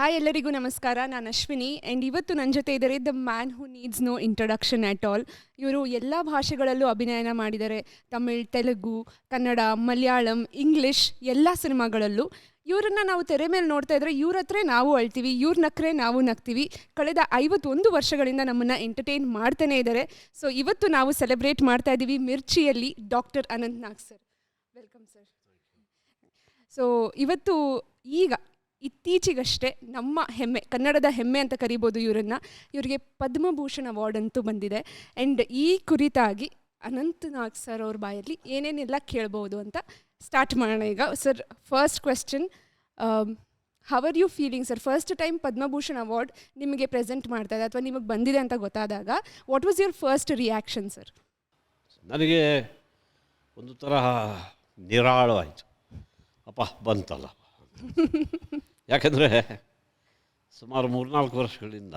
Hi ಎಲ್ಲರಿಗೂ ನಮಸ್ಕಾರ. ನಾನು ಅಶ್ವಿನಿ ಆ್ಯಂಡ್ ಇವತ್ತು ನನ್ನ ಜೊತೆ ಇದ್ದಾರೆ the man who needs no introduction at all. ಇವರು ಎಲ್ಲ ಭಾಷೆಗಳಲ್ಲೂ ಅಭಿನಯನ ಮಾಡಿದ್ದಾರೆ. ತಮಿಳ್, ತೆಲುಗು, ಕನ್ನಡ, ಮಲಯಾಳಂ, ಇಂಗ್ಲಿಷ್ ಎಲ್ಲ ಸಿನಿಮಾಗಳಲ್ಲೂ. ಇವರನ್ನು ನಾವು ತೆರೆ ಮೇಲೆ ನೋಡ್ತಾ ಇದ್ದರೆ ಇವ್ರ ಹತ್ರ ನಾವು ಅಳ್ತೀವಿ, ಇವ್ರ ನಕ್ಕರೆ ನಾವು ನಗ್ತೀವಿ. ಕಳೆದ 51 ವರ್ಷಗಳಿಂದ ನಮ್ಮನ್ನು ಎಂಟರ್ಟೈನ್ ಮಾಡ್ತಾನೇ ಇದ್ದಾರೆ. ಸೊ ಇವತ್ತು ನಾವು ಸೆಲೆಬ್ರೇಟ್ ಮಾಡ್ತಾ ಇದ್ದೀವಿ ಮಿರ್ಚಿಯಲ್ಲಿ ಡಾಕ್ಟರ್ ಅನಂತ್ ನಾಗ್ ಸರ್. Welcome sir. ಸೊ ಇವತ್ತು ಇತ್ತೀಚೆಗಷ್ಟೇ ನಮ್ಮ ಹೆಮ್ಮೆ, ಕನ್ನಡದ ಹೆಮ್ಮೆ ಅಂತ ಕರಿಬೋದು ಇವರನ್ನು, ಇವರಿಗೆ ಪದ್ಮಭೂಷಣ್ ಅವಾರ್ಡ್ ಅಂತೂ ಬಂದಿದೆ. ಆ್ಯಂಡ್ ಈ ಕುರಿತಾಗಿ ಅನಂತ್ ನಾಗ್ ಸರ್ ಅವ್ರ ಬಾಯಲ್ಲಿ ಏನೇನೆಲ್ಲ ಕೇಳ್ಬೋದು ಅಂತ ಸ್ಟಾರ್ಟ್ ಮಾಡೋಣ ಈಗ. Sir, first question, how are you feeling sir? First time Padma Bhushan award ನಿಮಗೆ ಪ್ರೆಸೆಂಟ್ ಮಾಡ್ತಾ ಇದೆ ಅಥವಾ ನಿಮಗೆ ಬಂದಿದೆ ಅಂತ ಗೊತ್ತಾದಾಗ what was your first reaction sir? ನನಗೆ ಒಂದು ತರಹ ನಿರಾಳವಾಯಿತು, ಅಪ್ಪ ಬಂತಲ್ಲ. ಯಾಕಂದರೆ ಸುಮಾರು 3-4 ವರ್ಷಗಳಿಂದ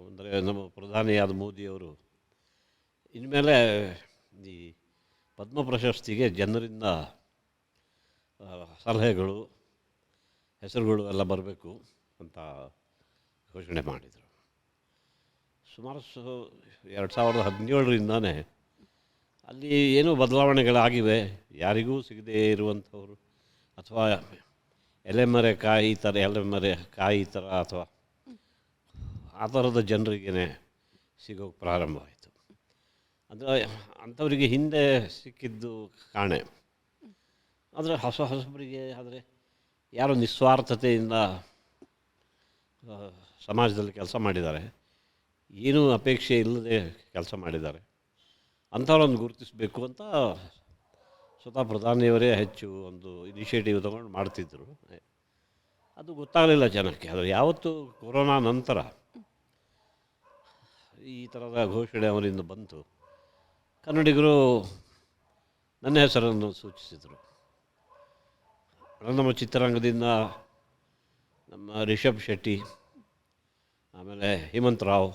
ಅಂದರೆ ನಮ್ಮ ಪ್ರಧಾನಿಯಾದ ಮೋದಿಯವರು ಇನ್ಮೇಲೆ ಈ ಪದ್ಮ ಪ್ರಶಸ್ತಿಗೆ ಜನರಿಂದ ಸಲಹೆಗಳು, ಹೆಸರುಗಳು ಎಲ್ಲ ಬರಬೇಕು ಅಂತ ಘೋಷಣೆ ಮಾಡಿದರು. ಸುಮಾರು 2017ರಿಂದನೇ ಅಲ್ಲಿ ಏನೋ ಬದಲಾವಣೆಗಳಾಗಿವೆ. ಯಾರಿಗೂ ಸಿಗದೇ ಇರುವಂಥವ್ರು ಅಥವಾ ಎಲೆಮರೆ ಕಾಯಿ ಥರ ಅಥವಾ ಆ ಥರದ ಜನರಿಗೇ ಸಿಗೋಕ್ಕೆ ಪ್ರಾರಂಭ ಆಯಿತು. ಅಂದರೆ ಅಂಥವರಿಗೆ ಹಿಂದೆ ಸಿಕ್ಕಿದ್ದು ಕಾಣೆ. ಆದರೆ ಹೊಸಬರಿಗೆ ಆದರೆ ಯಾರೋ ನಿಸ್ವಾರ್ಥತೆಯಿಂದ ಸಮಾಜದಲ್ಲಿ ಕೆಲಸ ಮಾಡಿದ್ದಾರೆ, ಏನೂ ಅಪೇಕ್ಷೆ ಇಲ್ಲದೆ ಕೆಲಸ ಮಾಡಿದ್ದಾರೆ, ಅಂಥವ್ರನ್ನು ಗುರುತಿಸಬೇಕು ಅಂತ ಸ್ವತಃ ಪ್ರಧಾನಿಯವರೇ ಹೆಚ್ಚು ಒಂದು ಇನಿಷಿಯೇಟಿವ್ ತೊಗೊಂಡು ಮಾಡ್ತಿದ್ದರು. ಅದು ಗೊತ್ತಾಗಲಿಲ್ಲ ಜನಕ್ಕೆ. ಆದರೆ ಯಾವತ್ತು ಕೊರೋನಾ ನಂತರ ಈ ಥರದ ಘೋಷಣೆ ಅವರಿಂದ ಬಂತು, ಕನ್ನಡಿಗರು ನನ್ನ ಹೆಸರನ್ನು ಸೂಚಿಸಿದರು. ನಮ್ಮ ಚಿತ್ರರಂಗದಿಂದ ನಮ್ಮ ರಿಷಬ್ ಶೆಟ್ಟಿ, ಆಮೇಲೆ ಹೇಮಂತ್ ರಾವ್,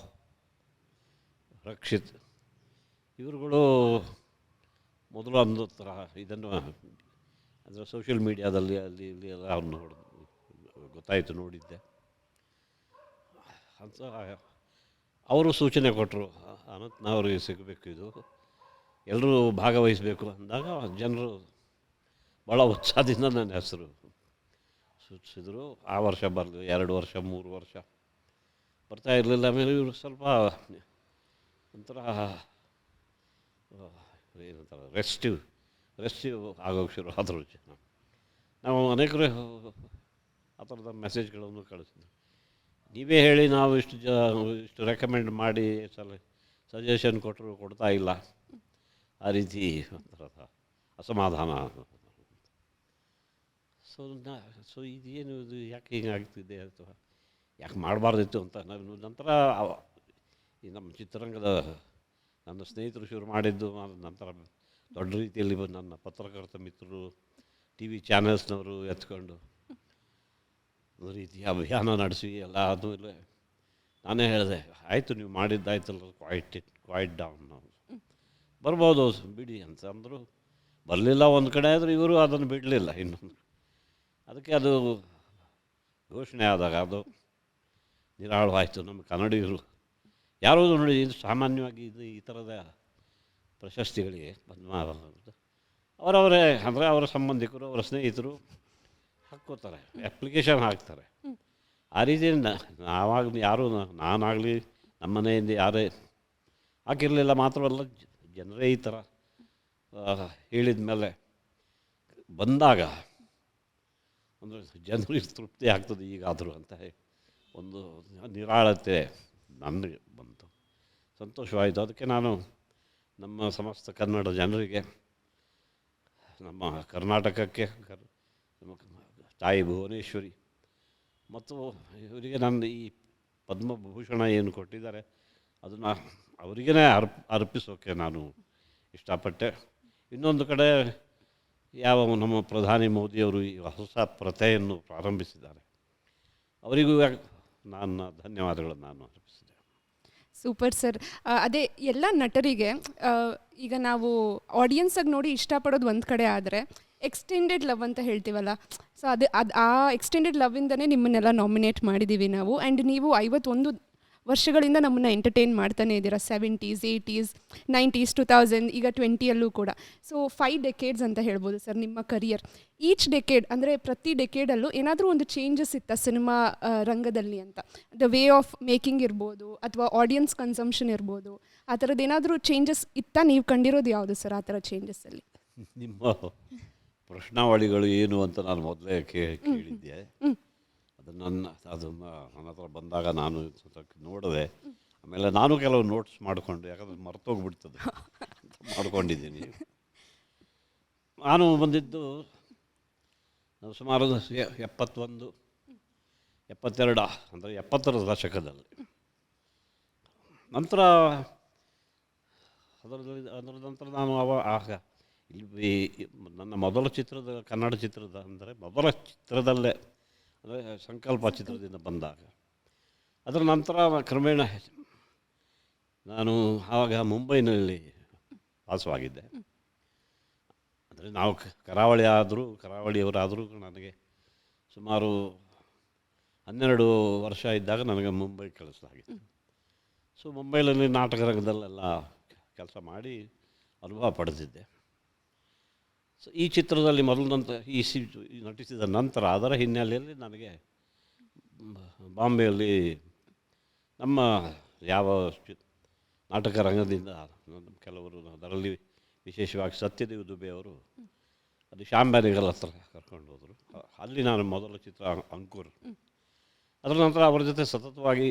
ರಕ್ಷಿತ್, ಇವರುಗಳು ಮೊದಲು ಒಂದು ಥರ ಇದನ್ನು ಅಂದರೆ ಸೋಷಿಯಲ್ ಮೀಡಿಯಾದಲ್ಲಿ ಅಲ್ಲಿ ಇಲ್ಲಿ ಎಲ್ಲ ಅವ್ರನ್ನ ಗೊತ್ತಾಯಿತು, ನೋಡಿದ್ದೆ ಅಂತ. ಅವರು ಸೂಚನೆ ಕೊಟ್ಟರು, ಅನಂತ್ನವ್ರಿಗೆ ಸಿಗಬೇಕು, ಇದು ಎಲ್ಲರೂ ಭಾಗವಹಿಸಬೇಕು ಅಂದಾಗ ಜನರು ಭಾಳ ಉತ್ಸಾಹದಿಂದ ನನ್ನ ಹೆಸರು ಸೂಚಿಸಿದರು. ಆ ವರ್ಷ ಬರಲಿ, 2 ವರ್ಷ 3 ವರ್ಷ ಬರ್ತಾ ಇರಲಿಲ್ಲ. ಆಮೇಲೆ ಇವರು ಸ್ವಲ್ಪ ಒಂಥರ ಏನಂತಾರೆ ರೆಸ್ಟಿವ್ ಆಗೋಕ್ಕೆ ಶುರು ಆದರು ಜನ. ನಾವು ಅನೇಕರು ಆ ಥರದ ಮೆಸೇಜ್ಗಳನ್ನು ಕಳಿಸಿದ್ವಿ, ನೀವೇ ಹೇಳಿ, ನಾವು ಇಷ್ಟು ರೆಕಮೆಂಡ್ ಮಾಡಿ ಸಜೆಷನ್ ಕೊಡ್ತಾ ಇಲ್ಲ, ಆ ರೀತಿ ಒಂಥರ ಅಸಮಾಧಾನ. ಸೊ ಇದೇನು ಇದು, ಯಾಕೆ ಹಿಂಗಾಗ್ತಿದೆ ಅಥವಾ ಯಾಕೆ ಮಾಡಬಾರ್ದಿತ್ತು ಅಂತ ನಂತರ ಈ ನಮ್ಮ ಚಿತ್ರರಂಗದ ನನ್ನ ಸ್ನೇಹಿತರು ಶುರು ಮಾಡಿದ್ದು. ನಂತರ ದೊಡ್ಡ ರೀತಿಯಲ್ಲಿ ನನ್ನ ಪತ್ರಕರ್ತ ಮಿತ್ರರು, TV ಚಾನೆಲ್ಸ್ನವರು ಎತ್ಕೊಂಡು ಒಂದು ರೀತಿಯ ಅಭಿಯಾನ ನಡೆಸಿ ಎಲ್ಲ ಆದಮೇಲೆ ನಾನೇ ಹೇಳಿದೆ, ಆಯಿತು ನೀವು ಮಾಡಿದ್ದಾಯ್ತಲ್ಲ, ಕ್ವೈಟ್ ಡೌನ್, ನಾವು ಬರ್ಬೋದು ಬಿಡಿ ಅಂತ ಅಂದರು. ಬರಲಿಲ್ಲ ಒಂದು ಕಡೆ, ಆದರೂ ಇವರು ಅದನ್ನು ಬಿಡಲಿಲ್ಲ ಇನ್ನೊಂದು. ಅದಕ್ಕೆ ಅದು ಘೋಷಣೆ ಆದಾಗ ಅದು ನಿರಾಳವಾಯಿತು. ನಮ್ಮ ಕನ್ನಡಿಗರು ಯಾರೂ ನೋಡಿ, ಇದು ಸಾಮಾನ್ಯವಾಗಿ ಈ ಥರದ ಪ್ರಶಸ್ತಿಗಳಿಗೆ ಅವರವರೇ ಅಂದರೆ ಅವರ ಸಂಬಂಧಿಕರು, ಅವರ ಸ್ನೇಹಿತರು ಹಾಕ್ಕೋತಾರೆ, ಅಪ್ಲಿಕೇಶನ್ ಹಾಕ್ತಾರೆ. ಆ ರೀತಿಯಿಂದ ನಾವಾಗಲಿ ಯಾರೂ, ನಾನಾಗಲಿ ನಮ್ಮ ಮನೆಯಿಂದ ಯಾರೇ ಹಾಕಿರಲಿಲ್ಲ. ಮಾತ್ರವಲ್ಲ, ಜನರೇ ಈ ಥರ ಹೇಳಿದ ಮೇಲೆ ಬಂದಾಗ ಒಂದು ಜನರಿಗೆ ತೃಪ್ತಿ ಆಗ್ತದೆ ಈಗಾದರೂ ಅಂತ ಒಂದು ನಿರಾಳತೆ ನನಗೆ ಬಂತು. ಸಂತೋಷವಾಯಿತು. ಅದಕ್ಕೆ ನಾನು ನಮ್ಮ ಸಮಸ್ತ ಕನ್ನಡ ಜನರಿಗೆ, ನಮ್ಮ ಕರ್ನಾಟಕಕ್ಕೆ, ನಮ್ಮ ತಾಯಿ ಭುವನೇಶ್ವರಿ ಮತ್ತು ಇವರಿಗೆ ನನ್ನ ಈ ಪದ್ಮಭೂಷಣ ಏನು ಕೊಟ್ಟಿದ್ದಾರೆ ಅದನ್ನು ಅವರಿಗೇ ಅರ್ಪಿಸೋಕ್ಕೆ ನಾನು ಇಷ್ಟಪಟ್ಟೆ. ಇನ್ನೊಂದು ಕಡೆ ಯಾವ ನಮ್ಮ ಪ್ರಧಾನಿ ಮೋದಿಯವರು ಈ ಹೊಸ ಪ್ರಥೆಯನ್ನು ಪ್ರಾರಂಭಿಸಿದ್ದಾರೆ, ಅವರಿಗೂ ನನ್ನ ಧನ್ಯವಾದಗಳನ್ನು ನಾನು ಅರ್ಪಿಸಿದೆ. Super sir. ಅದೇ ಎಲ್ಲ ನಟರಿಗೆ ಈಗ ನಾವು ಆಡಿಯನ್ಸಾಗಿ ನೋಡಿ ಇಷ್ಟಪಡೋದು ಒಂದು ಕಡೆ ಆದರೆ ಎಕ್ಸ್ಟೆಂಡೆಡ್ ಲವ್ ಅಂತ ಹೇಳ್ತೀವಲ್ಲ, ಸೊ ಅದು ಆ ಎಕ್ಸ್ಟೆಂಡೆಡ್ ಲವ್ವಿಂದನೇ ನಿಮ್ಮನ್ನೆಲ್ಲ ನಾಮಿನೇಟ್ ಮಾಡಿದ್ದೀವಿ ನಾವು. ಆ್ಯಂಡ್ ನೀವು 51 ವರ್ಷಗಳಿಂದ ನಮ್ಮನ್ನು ಎಂಟರ್ಟೈನ್ ಮಾಡ್ತಾನೆ ಇದ್ದೀರಾ. 70s 80s 90s 2000 ಈಗ 20ಯಲ್ಲೂ ಕೂಡ. ಸೊ 5 ಡೆಕೇಡ್ಸ್ ಅಂತ ಹೇಳ್ಬೋದು ಸರ್ ನಿಮ್ಮ ಕರಿಯರ್. ಈಚ್ ಡೆಕೇಡ್ ಅಂದರೆ ಪ್ರತಿ ಡೆಕೇಡಲ್ಲೂ ಏನಾದರೂ ಒಂದು ಚೇಂಜಸ್ ಇತ್ತಾ ಸಿನಿಮಾ ರಂಗದಲ್ಲಿ ಅಂತ? ದ ವೇ ಆಫ್ ಮೇಕಿಂಗ್ ಇರ್ಬೋದು ಅಥವಾ ಆಡಿಯನ್ಸ್ ಕನ್ಸಂಪ್ಷನ್ ಇರ್ಬೋದು, ಆ ಥರದ್ದು ಏನಾದರೂ ಚೇಂಜಸ್ ಇತ್ತಾ? ನೀವು ಕಂಡಿರೋದು ಯಾವುದು ಸರ್ ಆ ಥರ ಚೇಂಜಸ್ಸಲ್ಲಿ? ನಿಮ್ಮ ಪ್ರಶ್ನಾವಳಿಗಳು ಏನು ಅಂತ ನಾನು ಮೊದಲೇ ಕೇಳಿದ್ದೆ. ಅದನ್ನು ನನ್ನ ಹತ್ರ ಬಂದಾಗ ನಾನು ಸ್ವಲ್ಪ ನೋಡಿದೆ. ಆಮೇಲೆ ನಾನು ಕೆಲವು ನೋಟ್ಸ್ ಮಾಡಿಕೊಂಡು, ಯಾಕಂದರೆ ಮರ್ತೋಗ್ಬಿಡ್ತದೆ ಅಂತ ಮಾಡ್ಕೊಂಡಿದ್ದೀನಿ. ನಾನು ಬಂದಿದ್ದು ಸುಮಾರು 71 72 ಅಂದರೆ 70ರ ದಶಕದಲ್ಲಿ. ನಂತರ ಅದರ ನಂತರ ನಾನು ಆಗ ಇಲ್ಲಿ ನನ್ನ ಮೊದಲ ಚಿತ್ರದ ಕನ್ನಡ ಚಿತ್ರದ ಅಂದರೆ ಮೊದಲ ಚಿತ್ರದಲ್ಲೇ ಅಂದರೆ ಸಂಕಲ್ಪ ಚಿತ್ರದಿಂದ ಬಂದಾಗ, ಅದರ ನಂತರ ಕ್ರಮೇಣ ನಾನು ಆವಾಗ ಮುಂಬೈನಲ್ಲಿ ವಾಸವಾಗಿದ್ದೆ. ಅಂದರೆ ನಾವು ಕರಾವಳಿಯವರಾದರೂ ನನಗೆ ಸುಮಾರು 12 ವರ್ಷ ಇದ್ದಾಗ ನನಗೆ ಮುಂಬೈ ಕಳಿಸಲಾಗಿತ್ತು. ಸೊ ಮುಂಬೈನಲ್ಲಿ ನಾಟಕ ರಂಗದಲ್ಲೆಲ್ಲ ಕೆಲಸ ಮಾಡಿ ಅನುಭವ ಪಡೆದಿದ್ದೆ. ಸೊ ಈ ಚಿತ್ರದಲ್ಲಿ ಮೊದಲಿನಂತ ನಟಿಸಿದ ನಂತರ ಅದರ ಹಿನ್ನೆಲೆಯಲ್ಲಿ ನನಗೆ ಬಾಂಬೆಯಲ್ಲಿ ನಮ್ಮ ಯಾವ ನಾಟಕ ರಂಗದಿಂದ ಕೆಲವರು, ಅದರಲ್ಲಿ ವಿಶೇಷವಾಗಿ ಸತ್ಯದೇವ್ ದುಬೆ ಅವರು, ಅದು ಶಾಂಬ್ಯಾನಿಗಲ್ ಹತ್ರ ಕರ್ಕೊಂಡು ಹೋದರು. ಅಲ್ಲಿ ನಾನು ಮೊದಲ ಚಿತ್ರ ಅಂಕುರ್. ಅದರ ನಂತರ ಅವರ ಜೊತೆ ಸತತವಾಗಿ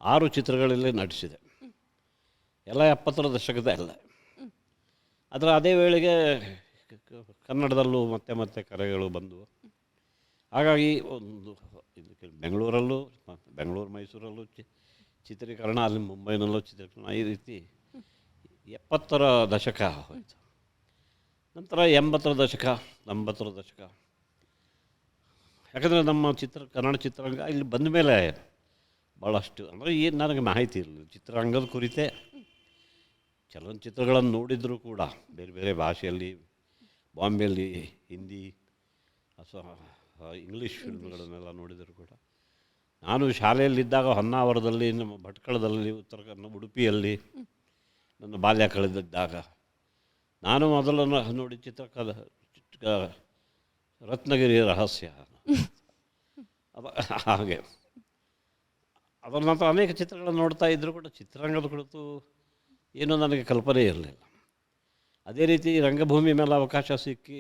6 ಚಿತ್ರಗಳಲ್ಲೇ ನಟಿಸಿದೆ, ಎಲ್ಲ 70ರ ದಶಕದ ಎಲ್ಲ. ಅದರ ಅದೇ ವೇಳೆಗೆ ಕನ್ನಡದಲ್ಲೂ ಮತ್ತೆ ಕರೆಗಳು ಬಂದವು. ಹಾಗಾಗಿ ಒಂದು ಬೆಂಗಳೂರಲ್ಲೂ, ಬೆಂಗಳೂರು ಮೈಸೂರಲ್ಲೂ ಚಿತ್ರೀಕರಣ, ಅಲ್ಲಿ ಮುಂಬೈನಲ್ಲೂ ಚಿತ್ರೀಕರಣ, ಈ ರೀತಿ 70ರ ದಶಕ ಹೋಯಿತು. ನಂತರ 80ರ ದಶಕ 90ರ ದಶಕ. ಯಾಕಂದರೆ ನಮ್ಮ ಕನ್ನಡ ಚಿತ್ರರಂಗ ಇಲ್ಲಿ ಬಂದ ಮೇಲೆ ಭಾಳಷ್ಟು ಅಂದರೆ ಏನು ನನಗೆ ಮಾಹಿತಿ ಇರಲಿಲ್ಲ ಚಿತ್ರರಂಗದ ಕುರಿತೇ. ಚಲನಚಿತ್ರಗಳನ್ನು ನೋಡಿದರೂ ಕೂಡ ಬೇರೆ ಬೇರೆ ಭಾಷೆಯಲ್ಲಿ, ಬಾಂಬೆಯಲ್ಲಿ ಹಿಂದಿ ಅಥವಾ ಇಂಗ್ಲೀಷ್ ಫಿಲ್ಮ್ಗಳನ್ನೆಲ್ಲ ನೋಡಿದರೂ ಕೂಡ, ನಾನು ಶಾಲೆಯಲ್ಲಿದ್ದಾಗ ಹೊನ್ನಾವರದಲ್ಲಿ, ನಮ್ಮ ಭಟ್ಕಳದಲ್ಲಿ, ಉತ್ತರ ಕನ್ನಡ ಉಡುಪಿಯಲ್ಲಿ ನನ್ನ ಬಾಲ್ಯ ಕಳೆದಿದ್ದಾಗ ನಾನು ಮೊದಲನ್ನು ನೋಡಿ ರತ್ನಗಿರಿ ರಹಸ್ಯ, ಹಾಗೆ ಅದರ ನಂತರ ಅನೇಕ ಚಿತ್ರಗಳನ್ನು ನೋಡ್ತಾ ಇದ್ದರೂ ಕೂಡ ಚಿತ್ರರಂಗದ ಕುರಿತು ಏನೂ ನನಗೆ ಕಲ್ಪನೆ ಇರಲಿಲ್ಲ. ಅದೇ ರೀತಿ ರಂಗಭೂಮಿ ಮೇಲೆ ಅವಕಾಶ ಸಿಕ್ಕಿ